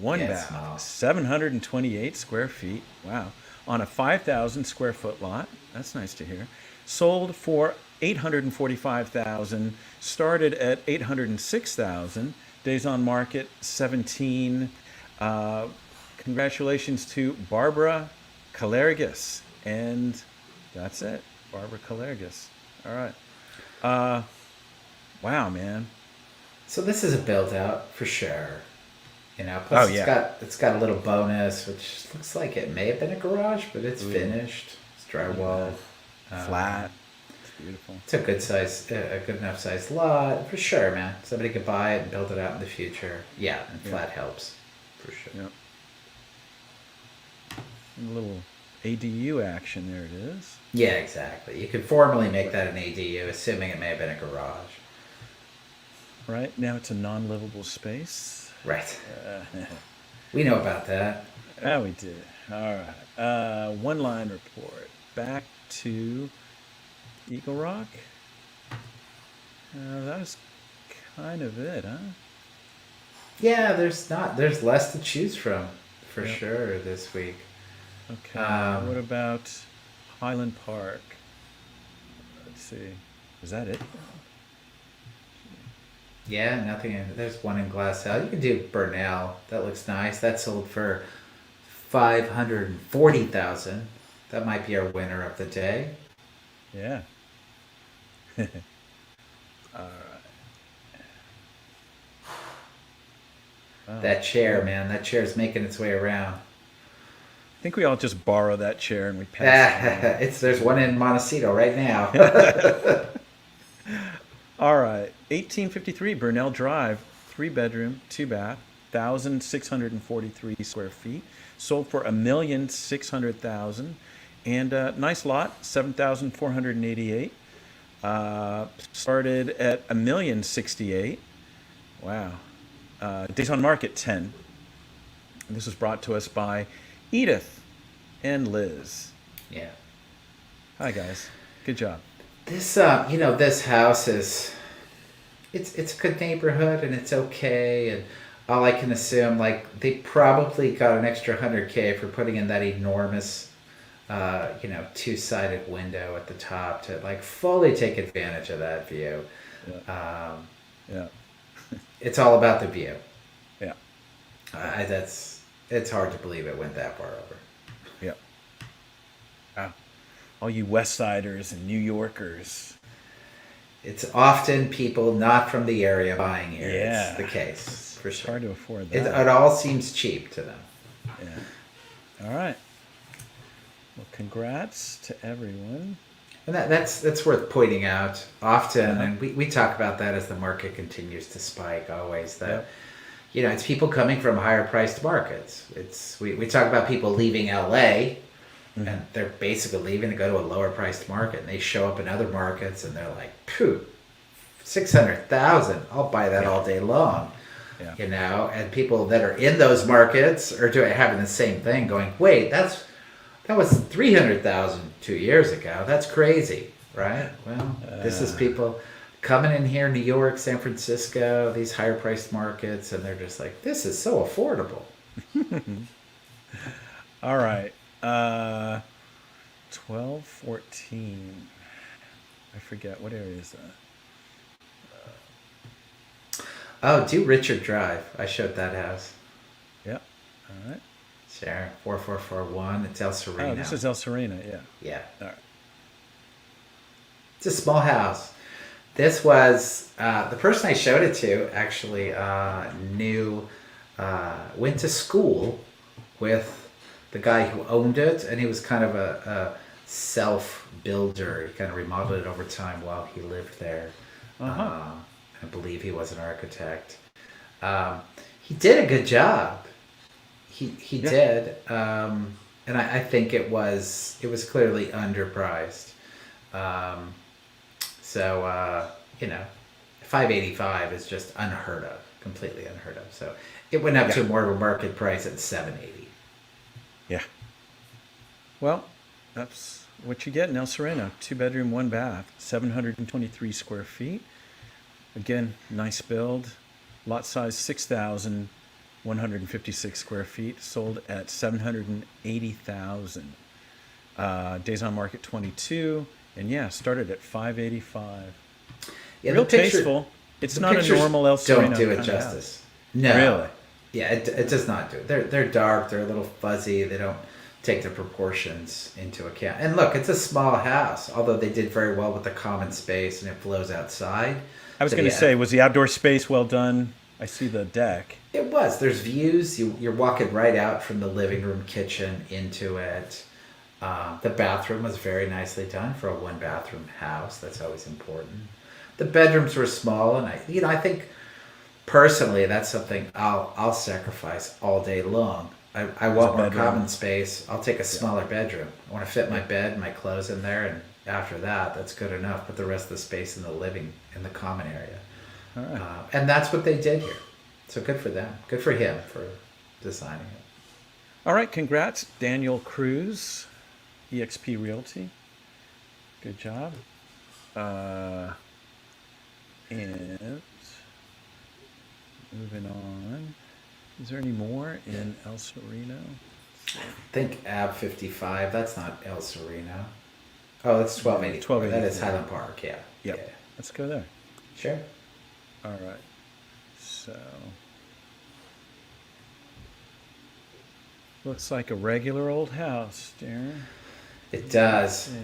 bath, Small. 728 square feet. Wow. On a 5,000 square foot lot. That's nice to hear. Sold for $845,000, started at $806,000. Days on market 17. Congratulations to Barbara Kalergis. And that's it. Barbara Kalergis. All right. Wow, man. So this is a build out for sure. Plus it's got a little bonus, which looks like it may have been a garage, but it's finished. It's drywall. Flat. It's beautiful. It's a good enough size lot for sure, man. Somebody could buy it and build it out in the future. Yeah, and flat helps for sure. Yep. And a little ADU action, there it is. Yeah, exactly. You could formally make that an ADU, assuming it may have been a garage. Right, now it's a non-livable space. Right. We know about that. Yeah, we did. All right. One line report. Back to Eagle Rock. That was kind of it, huh? Yeah, there's less to choose from for sure this week. Okay. What about Highland Park? Let's see. Is that it? Yeah, nothing. There's one in Glass House. You can do Burnell. That looks nice. That sold for $540,000. That might be our winner of the day. Yeah. All right. Oh, that chair, man. That chair's making its way around. I think we all just borrow that chair and we pass it. There's one in Montecito right now. All right. 1853 Burnell Drive, 3-bedroom, 2-bath, 1,643 square feet. Sold for $1,600,000. And nice lot, 7,488. Started at $1,068,000. Wow. Days on market 10. And this was brought to us by Edith and Liz. Yeah. Hi guys. Good job. This this house is it's a good neighborhood and it's okay, and all I can assume, like, they probably got an extra $100K for putting in that enormous two-sided window at the top to like fully take advantage of that view. Yeah. Yeah. It's all about the view. Yeah. It's hard to believe it went that far over. Yeah. Wow. All you West Siders and New Yorkers. It's often people not from the area buying here. Yeah. It's the case, for It's sure. hard to afford that. It all seems cheap to them. Yeah. All right. Well, congrats to everyone. And that's worth pointing out often, Uh-huh. and we talk about that as the market continues to spike always, that Yep. it's people coming from higher priced markets. We talk about people leaving LA, and they're basically leaving to go to a lower priced market, and they show up in other markets and they're like, phew, 600,000, I'll buy that all day long. Yeah. And people that are in those markets are having the same thing, going, wait, that was 300,000 2 years ago. That's crazy, right? Well, this is people coming in here, New York, San Francisco, these higher priced markets, and they're just like, this is so affordable. All right. 1214. I forget. What area is that? Oh, do Richard Drive. I showed that house. Yep. All right. Sure. 4441. It's El Sereno. Oh, this is El Sereno. Yeah. Yeah. All right. It's a small house. This was the person I showed it to actually went to school with the guy who owned it, and he was kind of a self-builder. He kind of remodeled it over time while he lived there. I believe he was an architect. He did a good job. He did, and I think it was clearly underpriced. So 585 is just unheard of, completely unheard of. So it went up to more of a market price at 780. Yeah. Well, that's what you get in El Sereno. 2-bedroom, 1-bath, 723 square feet. Again, nice build. Lot size 6,156 square feet. Sold at 780,000. Days on market 22. And started at 585. Yeah, Real tasteful. It's not a normal El Sereno. Don't do it kind of justice. house. No. Really? Yeah, it does not do it. They're dark. They're a little fuzzy. They don't take the proportions into account. And look, it's a small house, although they did very well with the common space and it flows outside. I was going to say, was the outdoor space well done? I see the deck. It was. There's views. You're walking right out from the living room, kitchen into it. The bathroom was very nicely done for a 1-bathroom house. That's always important. The bedrooms were small, and I think personally that's something I'll sacrifice all day long. I want more common space. I'll take a smaller bedroom. I want to fit my bed and my clothes in there, and after that, that's good enough. Put the rest of the space in the common area. All right. And that's what they did here. So good for them. Good for him for designing it. All right, congrats, Daniel Cruz, eXp Realty. Good job. And moving on. Is there any more in El Sereno? I think AB 55. That's not El Sereno. Oh, that's 1280. 1280. That is Highland Park. Yeah. Yep. Yeah. Let's go there. Sure. All right. So looks like a regular old house, Darren. It does. Yeah.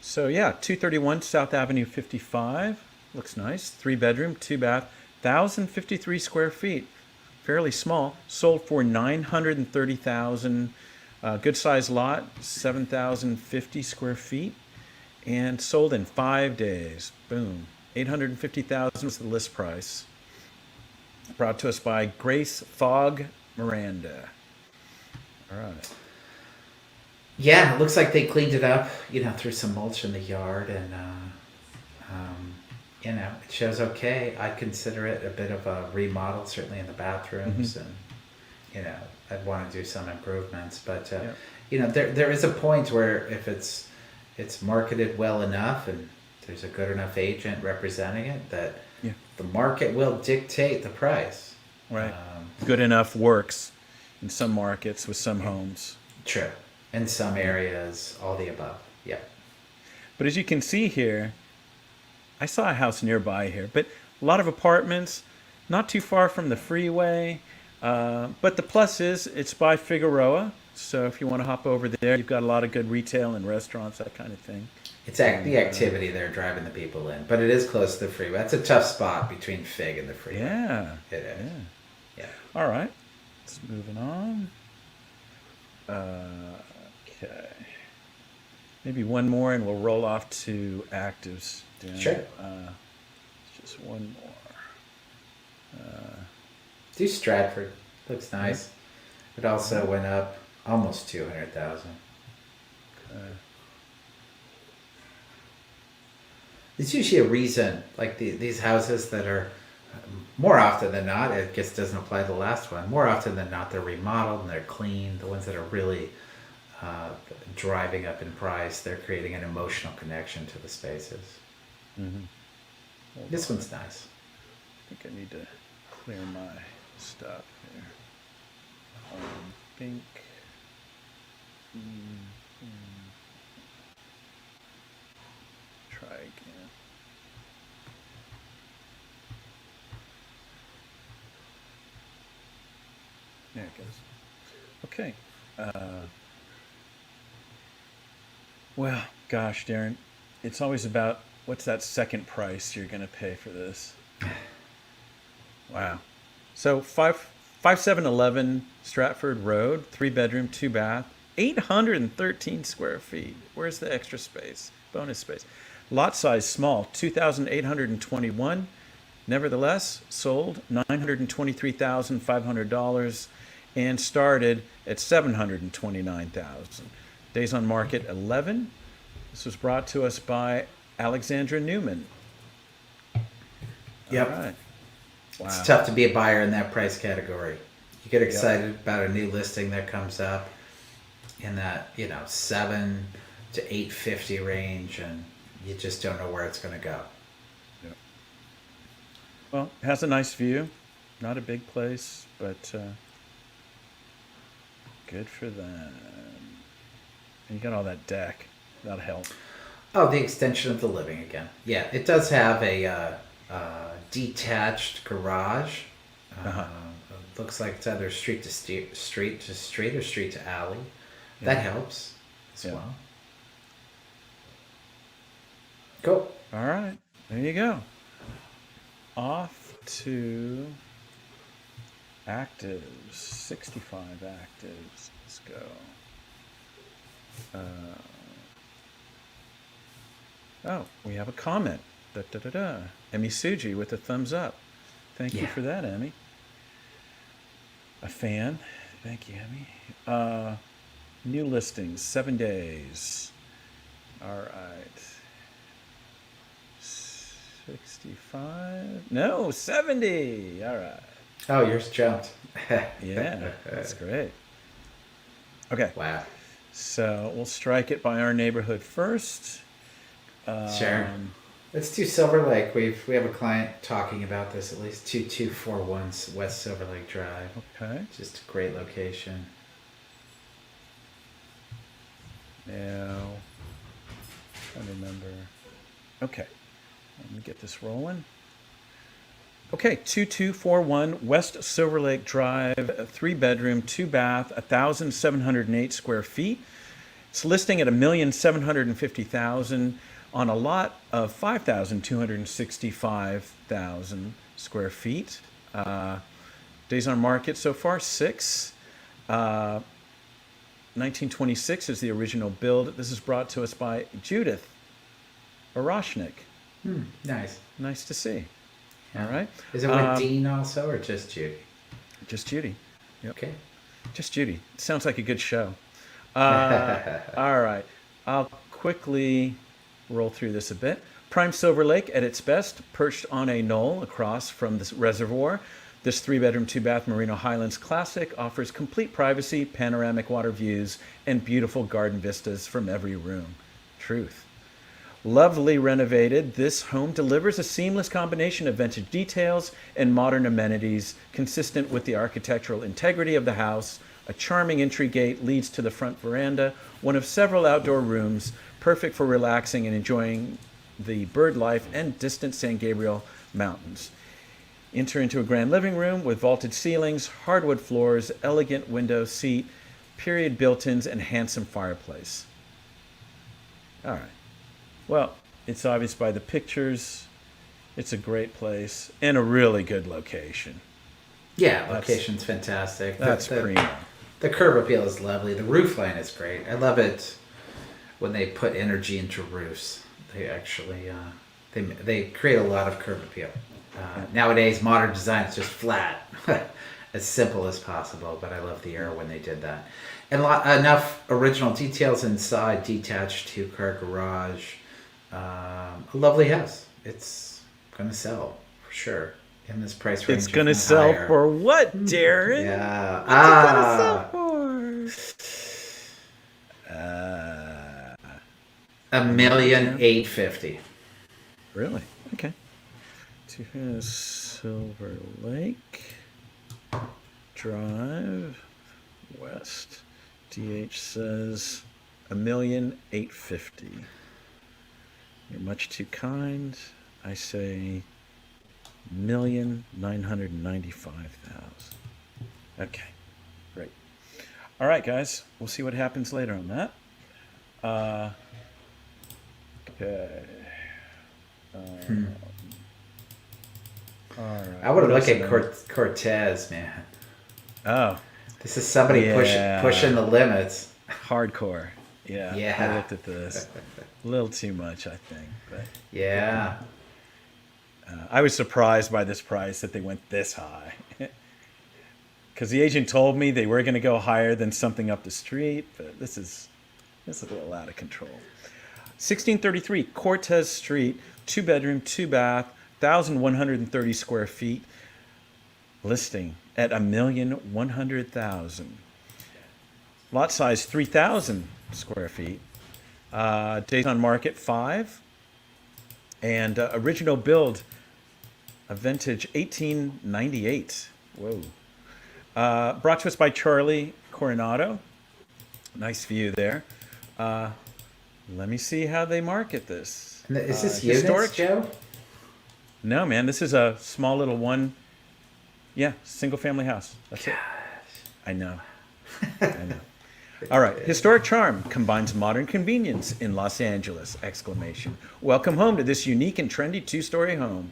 So 231 South Avenue 55. Looks nice. 3-bedroom, 2-bath, 1,053 square feet. Fairly small. Sold for $930,000. Good size lot, 7,050 square feet, and sold in 5 days. Boom. $850,000 was the list price. Brought to us by Grace Fogg Miranda. All right. Yeah, it looks like they cleaned it up, threw some mulch in the yard, and it shows okay. I'd consider it a bit of a remodel, certainly in the bathrooms, and I'd want to do some improvements. But there is a point where if it's marketed well enough and there's a good enough agent representing it, that the market will dictate the price. Right. Good enough works in some markets with some homes. True. In some areas, all the above. Yeah. But as you can see here, I saw a house nearby here, but a lot of apartments, not too far from the freeway. But the plus is it's by Figueroa. So if you want to hop over there, you've got a lot of good retail and restaurants, that kind of thing. It's the activity there driving the people in, but it is close to the freeway. That's a tough spot between Fig and the freeway. Yeah. It is. Yeah. All right. Let's moving on. Okay. Maybe one more and we'll roll off to actives. Dan. Sure. Just one more. Do Stratford. Looks nice. It also went up almost 200,000. Okay. There's usually a reason, like these houses that are, more often than not, it just doesn't apply to the last one, more often than not they're remodeled and they're clean. The ones that are really driving up in price, they're creating an emotional connection to the spaces. Mm-hmm. This one's nice. I think I need to clear my stuff here. Think. Try again. There it goes. Okay. Well, gosh, Darren, it's always about what's that second price you're going to pay for this. Wow. So 5711 Stratford Road, 3-bedroom, 2-bath, 813 square feet. Where's the extra space? Bonus space. Lot size small, 2,821. Nevertheless, sold $923,500 and started at $729,000. Days on market 11. This was brought to us by Alexandra Newman. Yep. All right. Wow. It's tough to be a buyer in that price category. You get excited about a new listing that comes up in that, 7 to 850 range, and you just don't know where it's going to go. Yeah. Well, it has a nice view. Not a big place, but good for them. And you got all that deck. That'll help. Oh, the extension of the living again. Yeah, it does have a detached garage. Looks like it's either street to street or street to alley. Yeah. That helps as well. Cool. All right. There you go. Off to actives. 65 actives. Let's go. We have a comment. Emmy Suji with a thumbs up. Thank you for that, Emmy. A fan. Thank you, Emmy. New listings, 7 days. All right. 65? No, 70. All right. Oh, yours jumped. Yeah, that's great. Okay. Wow. So we'll strike it by our neighborhood first. Sure. Let's do Silver Lake. We have a client talking about this, at least 2241 West Silver Lake Drive. Okay. Just a great location. Now, trying to remember. Okay. Let me get this rolling. Okay, 2241 West Silver Lake Drive, 3-bedroom, 2-bath, 1,708 square feet. It's listing at $1,750,000 on a lot of 5,265,000 square feet. Days on market so far, 6. 1926 is the original build. This is brought to us by Judith Oroshnik. Nice. Nice to see. All right. Is it with Dean also, or just Judy? Just Judy. Yep. Okay. Just Judy. Sounds like a good show. All right. I'll quickly roll through this a bit. Prime Silver Lake at its best, perched on a knoll across from the reservoir. This 3-bedroom, 2-bath Merino Highlands classic offers complete privacy, panoramic water views, and beautiful garden vistas from every room. Truth. Lovely renovated, this home delivers a seamless combination of vintage details and modern amenities consistent with the architectural integrity of the house. A charming entry gate leads to the front veranda, one of several outdoor rooms, perfect for relaxing and enjoying the bird life and distant San Gabriel Mountains. Enter into a grand living room with vaulted ceilings, hardwood floors, elegant window seat, period built-ins, and handsome fireplace. All right. Well, it's obvious by the pictures. It's a great place and a really good location. Yeah, location's fantastic. That's primo. The curb appeal is lovely. The roof line is great. I love it when they put energy into roofs. They actually they create a lot of curb appeal. Nowadays, modern design is just flat, as simple as possible. But I love the era when they did that, and enough original details inside. Detached 2-car garage. A lovely house. It's gonna sell for sure in this price range. It's gonna sell higher. for what, Darren? Yeah. What's it gonna sell for? $1,850,000. Really? Okay. To Silver Lake Drive West. DH says $1,850,000. You're much too kind. I say $1,995,000. Okay, great. All right, guys. We'll see what happens later on that. Okay. All right. I would look at Cortez, man. Oh, This is somebody Yeah. pushing the limits. hardcore. Yeah. Yeah. I looked at this. A little too much, I think. But Yeah. I was surprised by this price that they went this high. Because the agent told me they were going to go higher than something up the street, but this is a little out of control. 1633 Cortez Street, 2-bedroom, 2-bath, 1,130 square feet, listing at $1,100,000. Lot size 3,000 square feet. Days on market 5, and original build, a vintage 1898. Whoa. Brought to us by Charlie Coronado. Nice view there. Let me see how they market this. Is this units, historic- Joe? No, man, this is a small little one. Yeah, single family house. That's it. I know. I know. All right. Historic charm combines modern convenience in Los Angeles! Exclamation. Welcome home to this unique and trendy 2-story home.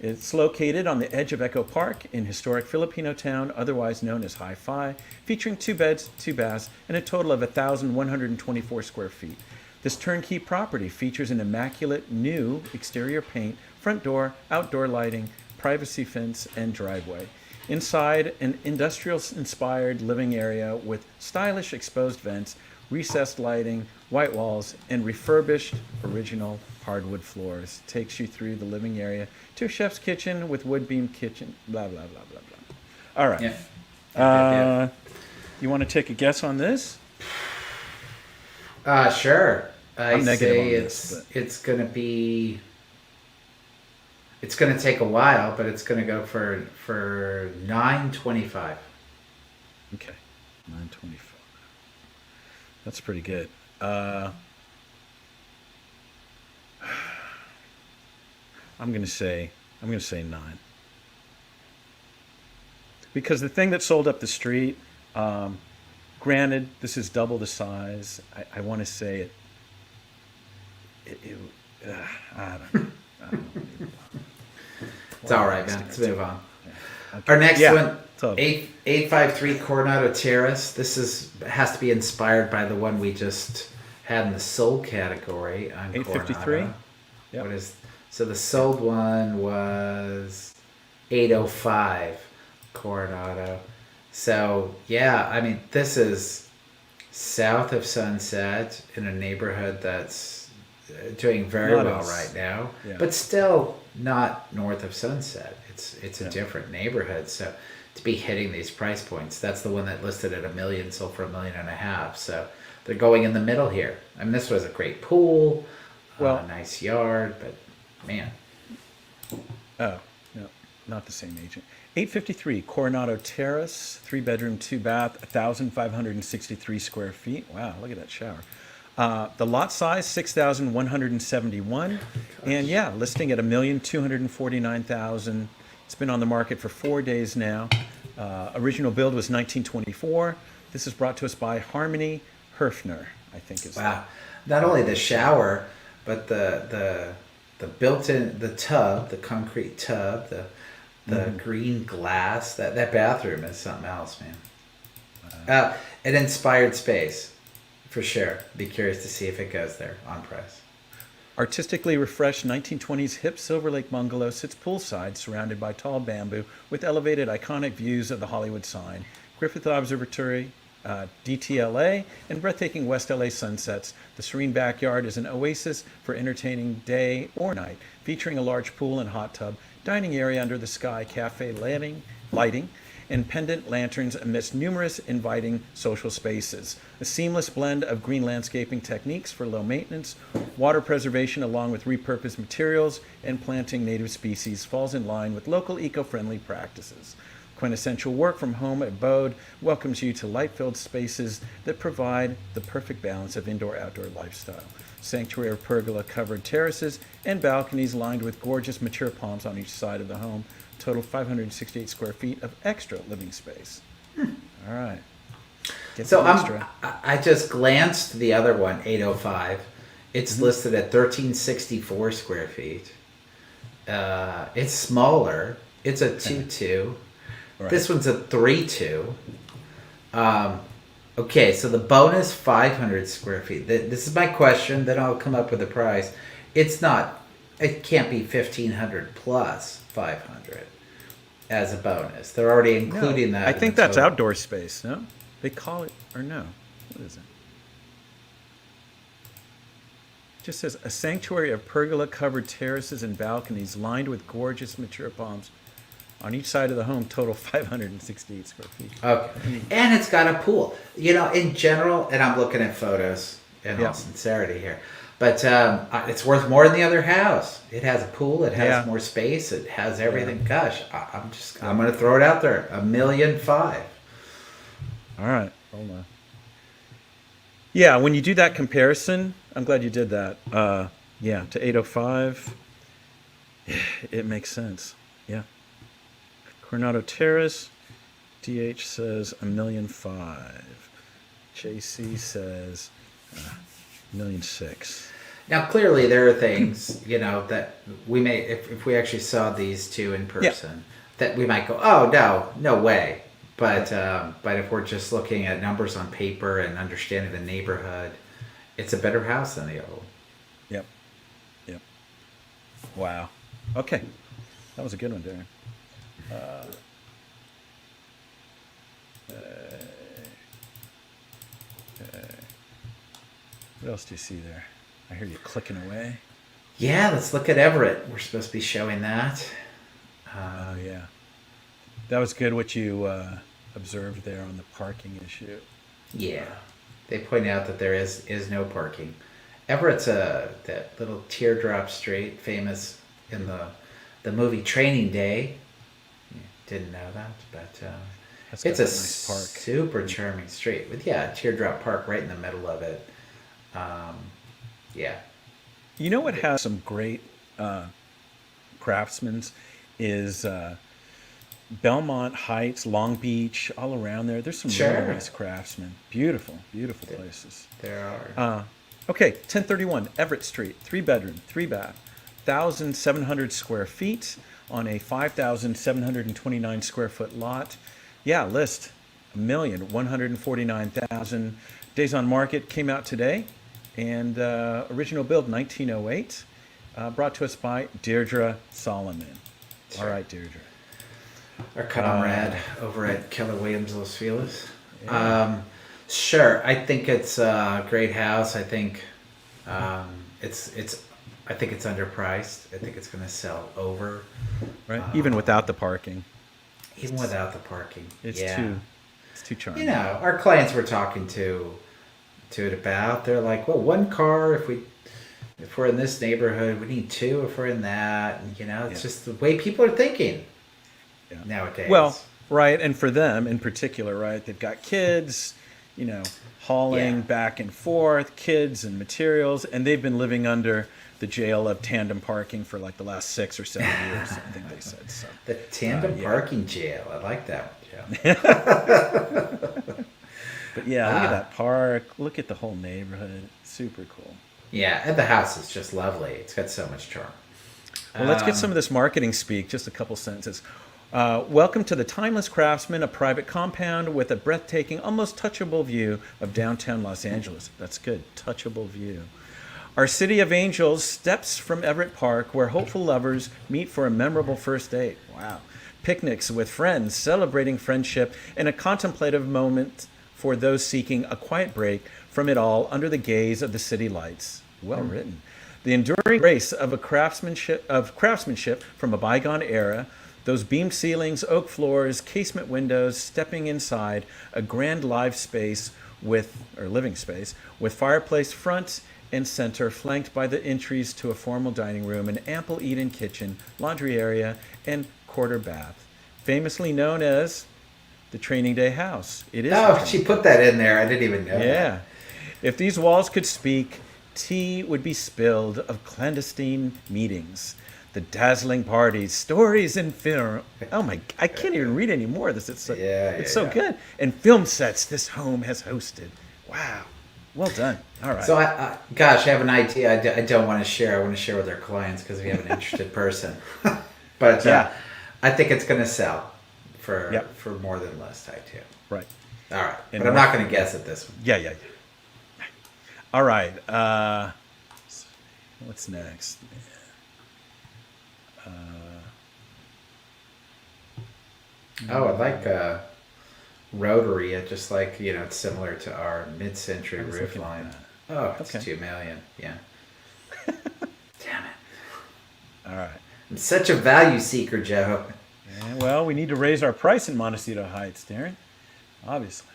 It's located on the edge of Echo Park in historic Filipino town, otherwise known as Hi-Fi, featuring 2 beds, 2 baths, and a total of 1,124 square feet. This turnkey property features an immaculate new exterior paint, front door, outdoor lighting, privacy fence, and driveway. Inside, an industrial-inspired living area with stylish exposed vents, recessed lighting, white walls, and refurbished original hardwood floors. Takes you through the living area to a chef's kitchen with wood beam kitchen, blah, blah, blah, blah, blah. All right. Yeah. You want to take a guess on this? Sure. I I'm negative say on this, it's gonna be. It's gonna take a while, but it's gonna go for $925,000. Okay, 925. That's pretty good. I'm gonna say 9. Because the thing that sold up the street, granted, this is double the size. I want to say I don't know. It's all right, man. Let's move on. Yeah. Okay. Our next one, Totally. 853 Coronado Terrace. This has to be inspired by the one we just had in the sold category on 853. Coronado. Yep. So the sold one was 805 Coronado. So yeah, I mean, this is south of Sunset in a neighborhood that's doing very Not well as right now, yeah but still not north of Sunset. It's a yeah. different neighborhood. So to be hitting these price points, that's the one that listed at $1 million, sold for $1.5 million. So they're going in the middle here. I mean, this was a great pool, Well, nice yard, but man, oh, no, not the same agent. 853 Coronado Terrace, 3 bedroom, 2 bath, 1,563 square feet. Wow, look at that shower. The lot size 6,171, and yeah, listing at 1,249,000. It's been on the market for 4 days now. Original build was 1924. This is brought to us by Harmony Herfner, I think is wow. Not only the shower, but the built-in the tub, the concrete tub, the green glass. That bathroom is something else, man. An inspired space, for sure. Be curious to see if it goes there on price. Artistically refreshed 1920s hip Silver Lake bungalow sits poolside, surrounded by tall bamboo, with elevated iconic views of the Hollywood sign, Griffith Observatory, DTLA, and breathtaking West LA sunsets. The serene backyard is an oasis for entertaining day or night, featuring a large pool and hot tub, dining area under the sky, cafe lighting, and pendant lanterns amidst numerous inviting social spaces. A seamless blend of green landscaping techniques for low maintenance, water preservation along with repurposed materials, and planting native species falls in line with local eco-friendly practices. Quintessential work from home abode welcomes you to light-filled spaces that provide the perfect balance of indoor-outdoor lifestyle. Sanctuary of pergola-covered terraces and balconies lined with gorgeous mature palms on each side of the home. Total 568 square feet of extra living space. All right. Get So some extra. I just glanced the other one, 805. It's listed at 1364 square feet. It's smaller. It's a 2-2. Right. This one's a 3-2. Okay, so the bonus 500 square feet. This is my question. Then I'll come up with a price. It's not. It can't be 1,500 plus 500 as a bonus. They're already including No, that. I in think the that's total. outdoor space, no? They call it, or no? What is it? It just says a sanctuary of pergola-covered terraces and balconies lined with gorgeous mature palms on each side of the home, total 568 square feet. Okay. And it's got a pool. You know, in general, and I'm looking at photos in Yeah. all sincerity here, but it's worth more than the other house. It has a pool. It has Yeah. more space. It has everything. Gosh, I'm going to throw it out there. $1.5 million. All right, hold on. Yeah, when you do that comparison, I'm glad you did that. Yeah, to 805, it makes sense. Yeah. Coronado Terrace, DH says $1.5 million. JC says $1.6 million. Now, clearly, there are things, you know, that we may, if we actually saw these two in person, that we might go, oh, no way. But if we're just looking at numbers on paper and understanding the neighborhood, it's a better house than the old. Yep. Yep. Wow. Okay. That was a good one, Darren. What else do you see there? I hear you clicking away. Yeah, let's look at Everett. We're supposed to be showing that. Oh, yeah. That was good what you observed there on the parking issue. Yeah, they point out that there is no parking. Everett's that little teardrop street, famous in the movie Training Day. Didn't know that, but That's got it's a that nice park. super charming street with Teardrop Park right in the middle of it. Yeah, You know what has some great craftsmen is Belmont Heights, Long Beach, all around there. There's some Sure. really nice craftsmen. Beautiful, beautiful places. there are. Okay, 1031 Everett Street, 3 bedroom, 3 bath, 1,700 square feet on a 5,729 square foot lot. Yeah, list 1,149,000. Days on market came out today, and original build 1908. Brought to us by Deirdre Solomon. All Sure. right, Deirdre. Or comrade over at Keller Williams Los Feliz. Yeah. Sure, I think it's a great house. I think um, it's I think it's underpriced. I think it's going to sell over, Right. Even um, without the parking, even without the parking. it's Yeah, too you charming. know, our clients we're talking to it about. They're like, well, one car if we're in this neighborhood, we need two if we're in that. And you know, Yeah. it's just the way people are thinking Yeah. Well, nowadays. right, and for them in particular, right, they've got kids, you know, Yeah. hauling back and forth, kids and materials, and they've been living under the jail of tandem parking for like the last 6 or 7 years, I think they said. So, The tandem yeah. parking jail. I like that one, Joe. But yeah, look at Uh, that park. Look at the whole neighborhood. Super cool. yeah, and the house is just lovely. It's got so much charm. Well, let's get some Um, of this marketing speak, just a couple sentences. Welcome to the Timeless Craftsman, a private compound with a breathtaking, almost touchable view of downtown Los Angeles. That's good, touchable view. Our City of Angels steps from Everett Park, where hopeful lovers meet for a memorable first date. Wow. Picnics with friends, celebrating friendship, and a contemplative moment for those seeking a quiet break from it all under the gaze of the city lights. Well written. The enduring grace of craftsmanship from a bygone era, those beamed ceilings, oak floors, casement windows, stepping inside a grand living space with fireplace front and center, flanked by the entries to a formal dining room, an ample eat-in kitchen, laundry area, and quarter bath. Famously known as the Training Day House. It is the oh, she Training put that in there. I didn't even know Yeah. that. If these walls could speak, tea would be spilled of clandestine meetings, the dazzling parties, stories and film. Oh my, I can't even read any more of this. It's so Yeah. good. And film sets this home has hosted. Wow. Well done. All right. So, gosh, I have an idea. I don't want to share. I want to share with our clients because we have an interested person. But Yeah. I think it's going to sell for Yep. for more than list I too. Right. All right, And but I'm North- not going to guess at this one. Yeah. All right. What's next? Oh, I like rotary. I just like it's similar to our mid-century I was roof looking at line. that. Oh, it's Okay. 2 million. Yeah. Damn it! All right. I'm such a value seeker, Joe. Yeah, well, we need to raise our price in Montecito Heights, Darren. Obviously.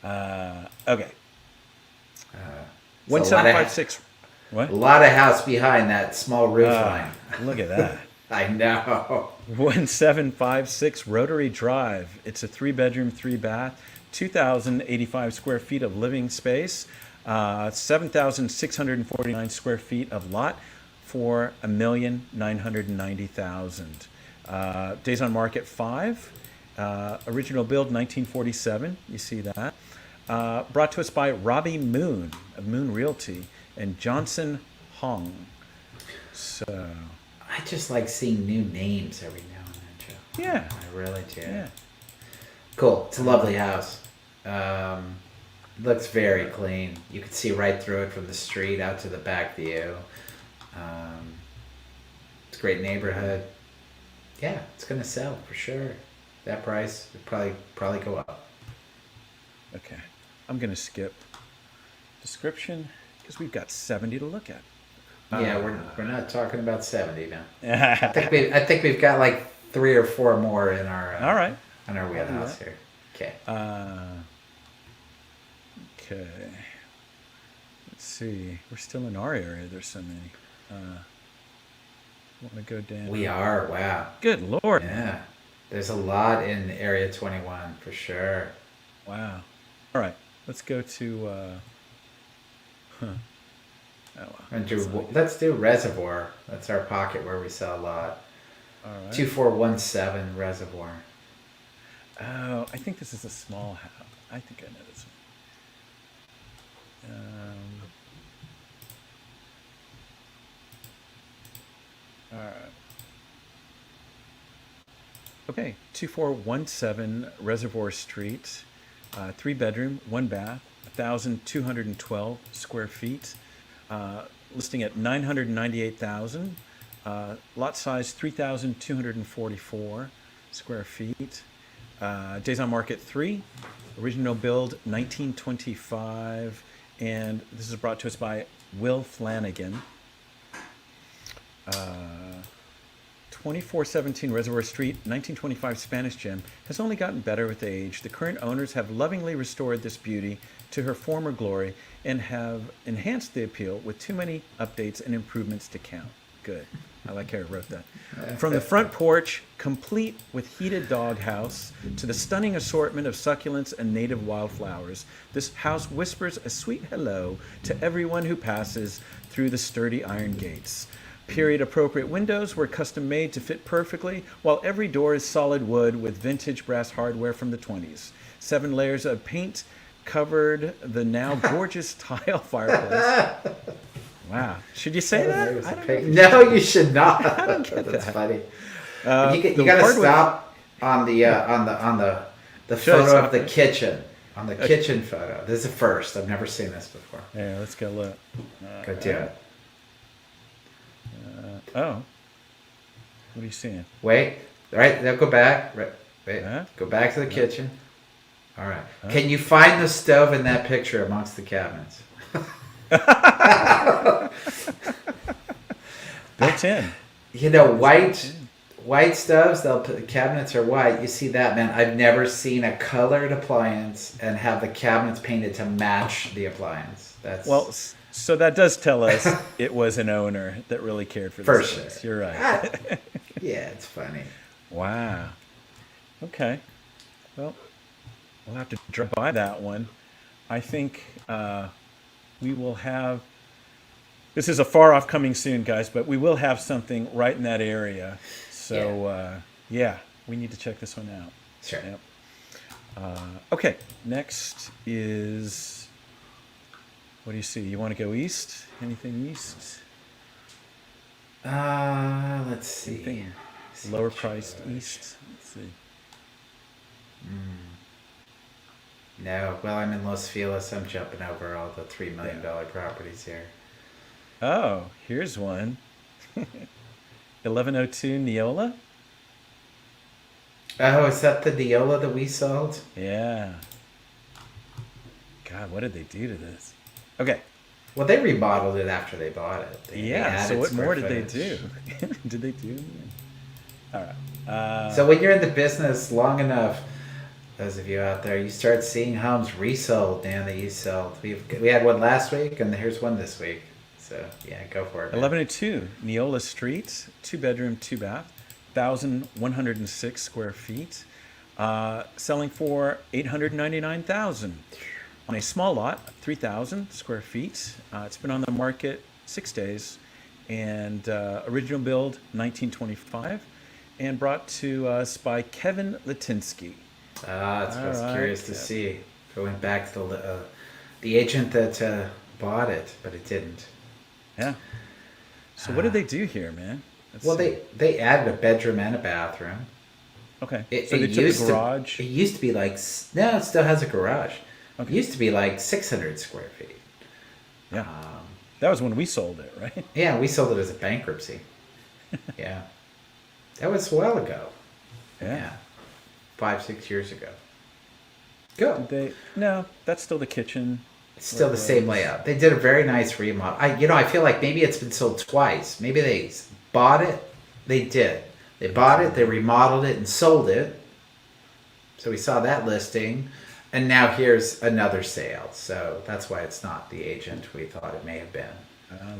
Okay. It's a lot of 1756. What? a lot of house behind that small roof line. Look at that. I know. 1756 Rotary Drive. It's a 3-bedroom, 3-bath, 2,085 square feet of living space, 7,649 square feet of lot for $1,990,000. Days on market 5. Original build 1947. You see that. Brought to us by Robbie Moon of Moon Realty and Johnson Hong. So, I just like seeing new names every now and then, Joe. yeah. I really do. Yeah. Cool. It's a lovely house. Looks very clean. You can see right through it from the street out to the back view. It's a great neighborhood. Yeah, it's gonna sell for sure. That price would probably go up. Okay. I'm going to skip description because we've got 70 to look at. Yeah, we're not talking about 70 now. All I think we've got like 3 or 4 more in our right. on our wheelhouse here. Okay. Okay. Let's see. We're still in our area. There's so many. Want to go down? We are. Wow. Good Lord. Yeah. There's a lot in Area 21 for sure. Wow. All right. Let's go to. Oh, wow. Let's do Reservoir. That's our pocket where we sell a lot. All right. 2417 Reservoir. Oh, I think this is a small house. I think I know this one. All right. Okay, 2417 Reservoir Street, 3-bedroom, 1-bath, 1,212 square feet, listing at 998,000. Lot size 3,244. square feet. Days on market 3. Original build 1925. And this is brought to us by Will Flanagan. 2417 Reservoir Street, 1925 Spanish gem, has only gotten better with age. The current owners have lovingly restored this beauty to her former glory and have enhanced the appeal with too many updates and improvements to count. Good. I like how I wrote that. From the front porch, complete with heated doghouse, to the stunning assortment of succulents and native wildflowers, this house whispers a sweet hello to everyone who passes through the sturdy iron gates. Period-appropriate windows were custom-made to fit perfectly, while every door is solid wood with vintage brass hardware from the 20s. 7 layers of paint covered the now gorgeous tile fireplace. Wow. Should you say that? I don't know. No, you should not. I don't get That's that. funny. The You got to hardwood- stop on the Should I photo stop of the it? kitchen. On the kitchen photo. This is a first. I've never seen this before. Yeah, let's go look. Go do it. Oh. What are you seeing? Wait. All right. Now go back. Right. Wait. Huh? Go back to the kitchen. All right. Can you find the stove in that picture amongst the cabinets? Built in. You know, white stoves, they'll put, the cabinets are white. You see that, man? I've never seen a colored appliance and have the cabinets painted to match the appliance. That's Well, so that does tell us it was an owner that really cared for for this sure. place. You're right. Yeah, it's funny. Wow. Okay. Well, we'll have to drive by that one. I think we will have. This is a far off coming soon, guys, but we will have something right in that area. So, yeah, we need to check this one out. Sure. Yep. Okay, next is. What do you see? You want to go east? Anything east? Let's see. Anything lower priced east? Let's see. No, well, I'm in Los Feliz. I'm jumping over all the $3 million properties here. Oh, here's one. 1102 Neola? Oh, is that the Neola that we sold? Yeah. God, what did they do to this? Okay. Well, they remodeled it after they bought it. They Yeah, so added what square more did they footage. do? Did they do anything? All right. So when you're in the business long enough, those of you out there, you start seeing homes resold, man, that you sold. We had one last week, and here's one this week. So, yeah, go for it. Man. 1102 Neola Street, 2-bedroom, 2-bath, 1,106 square feet, selling for $899,000 on a small lot, 3,000 square feet. It's been on the market 6 days, and original build 1925, and brought to us by Kevin Latinsky. That's what I was All right, curious to Kevin. see. If it went back to the agent that bought it, but it didn't. Yeah. So what did they do here, man? Let's Well, see. they added a bedroom and a bathroom. Okay. It, So it they took used the garage. To, it used to be like no, it still has a garage. Okay. It used to be like 600 square feet. Yeah. That was when we sold it, right? Yeah, we sold it as a bankruptcy. Yeah, that was a while ago. Yeah. 5-6 years ago. Go. No, that's still the kitchen. It's still the same layout. They did a very nice remodel. I feel like maybe it's been sold twice. Maybe they bought it. They did. They bought it. They remodeled it and sold it. So we saw that listing, and now here's another sale. So that's why it's not the agent we thought it may have been.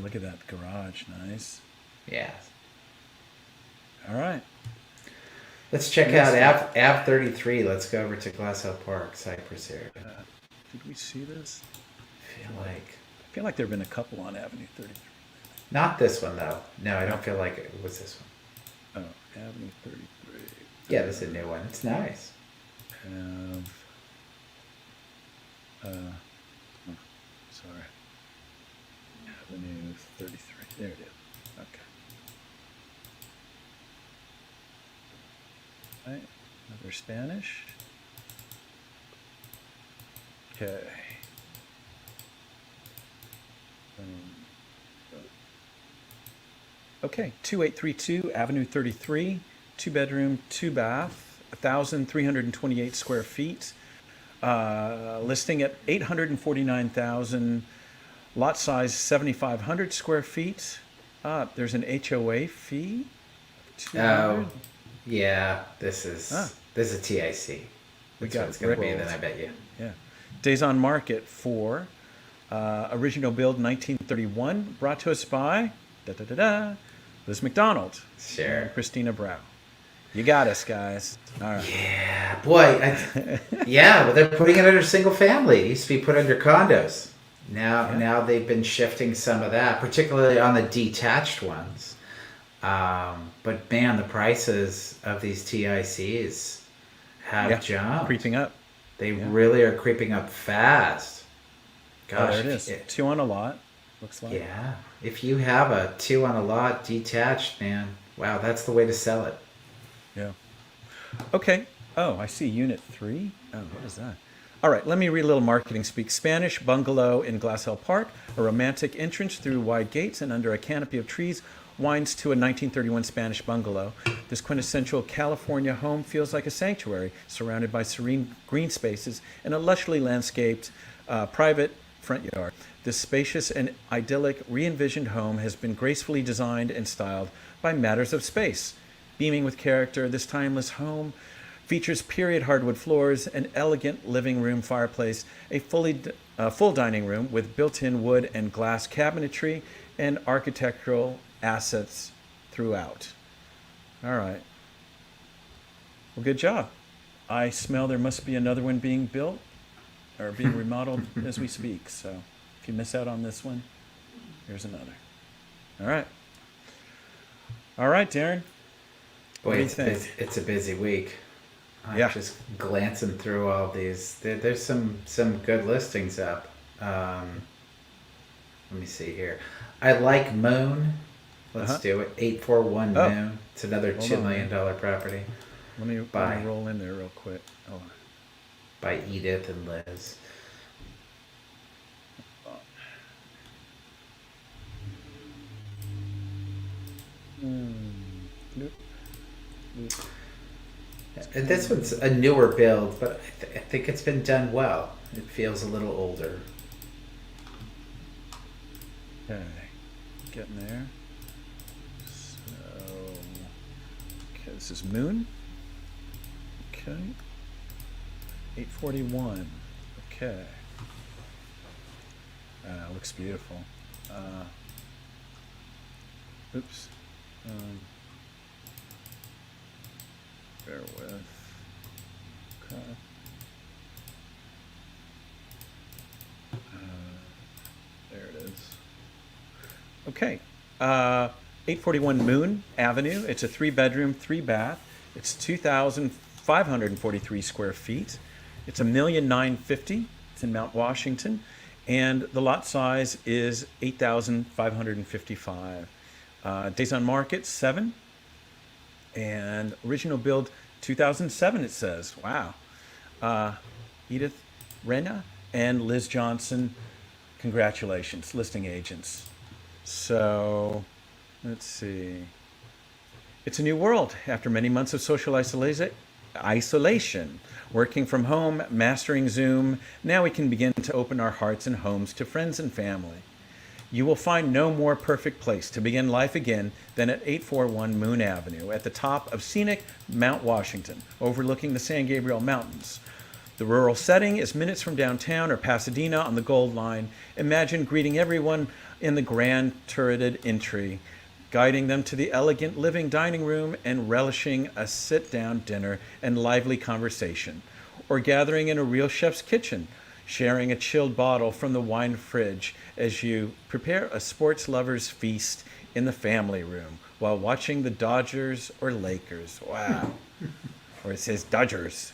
Look at that garage. Nice. Yeah. All right. Let's check out Ave 33. Let's go over to Glass Hill Park, Cypress area. Did we see this? I feel like there have been a couple on Avenue 33. not this one though. No, I don't feel like it was this one. Oh, Avenue 33. Yeah, this is a new one. It's nice. Sorry. Avenue 33. There it is. Okay. All right. Another Spanish. Okay. Okay, 2832 Avenue 33, two bedroom, two bath, 1,328 square feet. Listing at 849,000. Lot size 7,500 square feet. There's an HOA fee. Oh, 200. yeah. Ah, This is TIC. we That's what got it's gonna be. Then rickrolled. I bet you. Yeah. Days on market for original build 1931. Brought to us by da da da da Liz McDonald Sure. and Christina Brow. You got us, guys. All right. Yeah, boy. Yeah, but they're putting it under single family. It used to be put under condos. Yeah. Now they've been shifting some of that, particularly on the detached ones. But man, the prices of these TICs have Yeah. jumped. Creeping up. They Yeah. really are creeping up fast. Oh, Gosh, there it is. Two on a lot. Looks like. yeah. If you have a two on a lot detached, man, wow, that's the way to sell it. Yeah. Okay. Oh, I see unit 3. Oh, what is that? All right, let me read a little marketing speak. Spanish bungalow in Glass Hill Park. A romantic entrance through wide gates and under a canopy of trees winds to a 1931 Spanish bungalow. This quintessential California home feels like a sanctuary, surrounded by serene green spaces and a lushly landscaped private front yard. This spacious and idyllic re-envisioned home has been gracefully designed and styled by Matters of Space. Beaming with character, this timeless home features period hardwood floors, an elegant living room fireplace, a full dining room with built-in wood and glass cabinetry, and architectural assets throughout. All right. Well, good job. I smell there must be another one being built or being remodeled as we speak. So if you miss out on this one, here's another. All right. All right, Darren. What Boy, do you think? it's a busy week. I'm Yeah. just glancing through all these. There's some good listings up. Let me see here. I like Moon. Let's Uh-huh. do it. 841 Oh, Moon. It's another hold $2 on, million man. property Let me by roll in there real quick. Hold by Edith and Liz. on. Nope. Nope. And this one's a newer build, but I think it's been done well. It feels a little older. Okay. Getting there. So, okay, this is Moon. Okay. 841. Okay. Looks beautiful. Oops. Um, bear with. Okay. There it is. Okay. 841 Moon Avenue. It's a 3-bedroom, 3-bath. It's 2,543 square feet. It's $1,950,000. It's in Mount Washington. And the lot size is 8,555. Days on market, 7. And original build, 2007, it says. Wow. Edith Rena and Liz Johnson, congratulations, listing agents. So, let's see. It's a new world after many months of social isolation. Working from home, mastering Zoom, now we can begin to open our hearts and homes to friends and family. You will find no more perfect place to begin life again than at 841 Moon Avenue at the top of scenic Mount Washington, overlooking the San Gabriel Mountains. The rural setting is minutes from downtown or Pasadena on the Gold Line. Imagine greeting everyone in the grand turreted entry, guiding them to the elegant living dining room and relishing a sit-down dinner and lively conversation, or gathering in a real chef's kitchen, sharing a chilled bottle from the wine fridge as you prepare a sports lover's feast in the family room while watching the Dodgers or Lakers. Wow. Or it says Dodgers.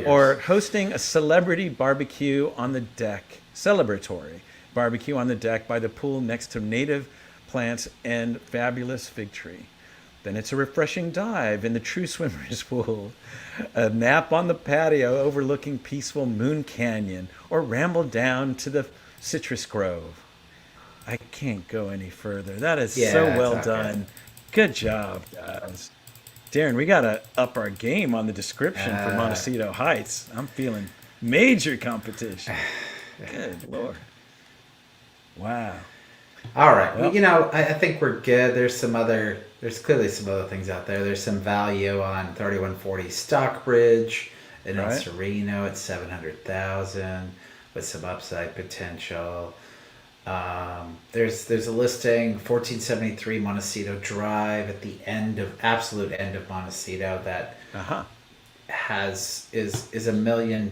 Or hosting a celebrity barbecue on the deck, celebratory barbecue on the deck by the pool next to native plants and fabulous fig tree. Then it's a refreshing dive in the true swimmer's pool, a nap on the patio overlooking peaceful Moon Canyon, or ramble down to the citrus grove. I can't go any further. That is so Yeah, it's well not done. Good job, guys. Darren, we got to up our game on the description for Montecito Heights. I'm feeling major competition. Good Lord. Wow. All right. Well, Well, I think we're good. There's clearly some other things out there. There's some value on 3140 Stockbridge and El right. Sereno at 700,000 with some upside potential. There's a listing 1473 Montecito Drive at the absolute end of Montecito that Uh-huh. is a million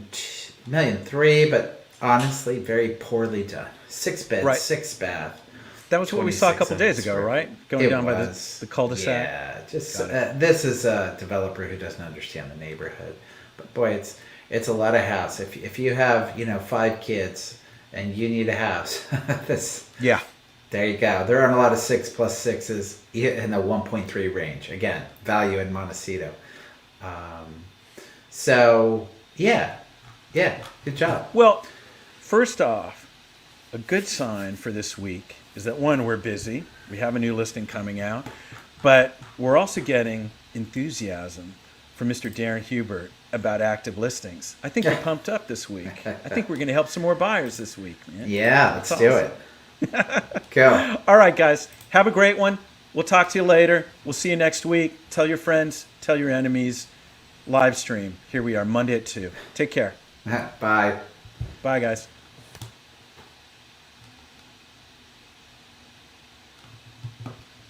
three, but honestly very poorly done. 6 bed, Right. 6 bath. That was what we saw a couple 2,600 days ago, square right? feet. Going It down by was, the cul-de-sac. yeah. Just Got it. this is a developer who doesn't understand the neighborhood, but boy, it's a lot of house. If you have 5 kids and you need a house, this Yeah. there you go. There aren't a lot of 6+6s in the 1.3 range. Again, value in Montecito. Um, so yeah, good job. Well, first off, a good sign for this week is that one, we're busy. We have a new listing coming out, but we're also getting enthusiasm from Mr. Darren Hubert about active listings. I think we're pumped up this week. I think we're going to help some more buyers this week, man. Yeah, That's let's do awesome. it. Go. All right, guys. Have a great one. We'll talk to you later. We'll see you next week. Tell your friends, tell your enemies. Live stream. Here we are, Monday at 2. Take care. Bye. Bye, guys.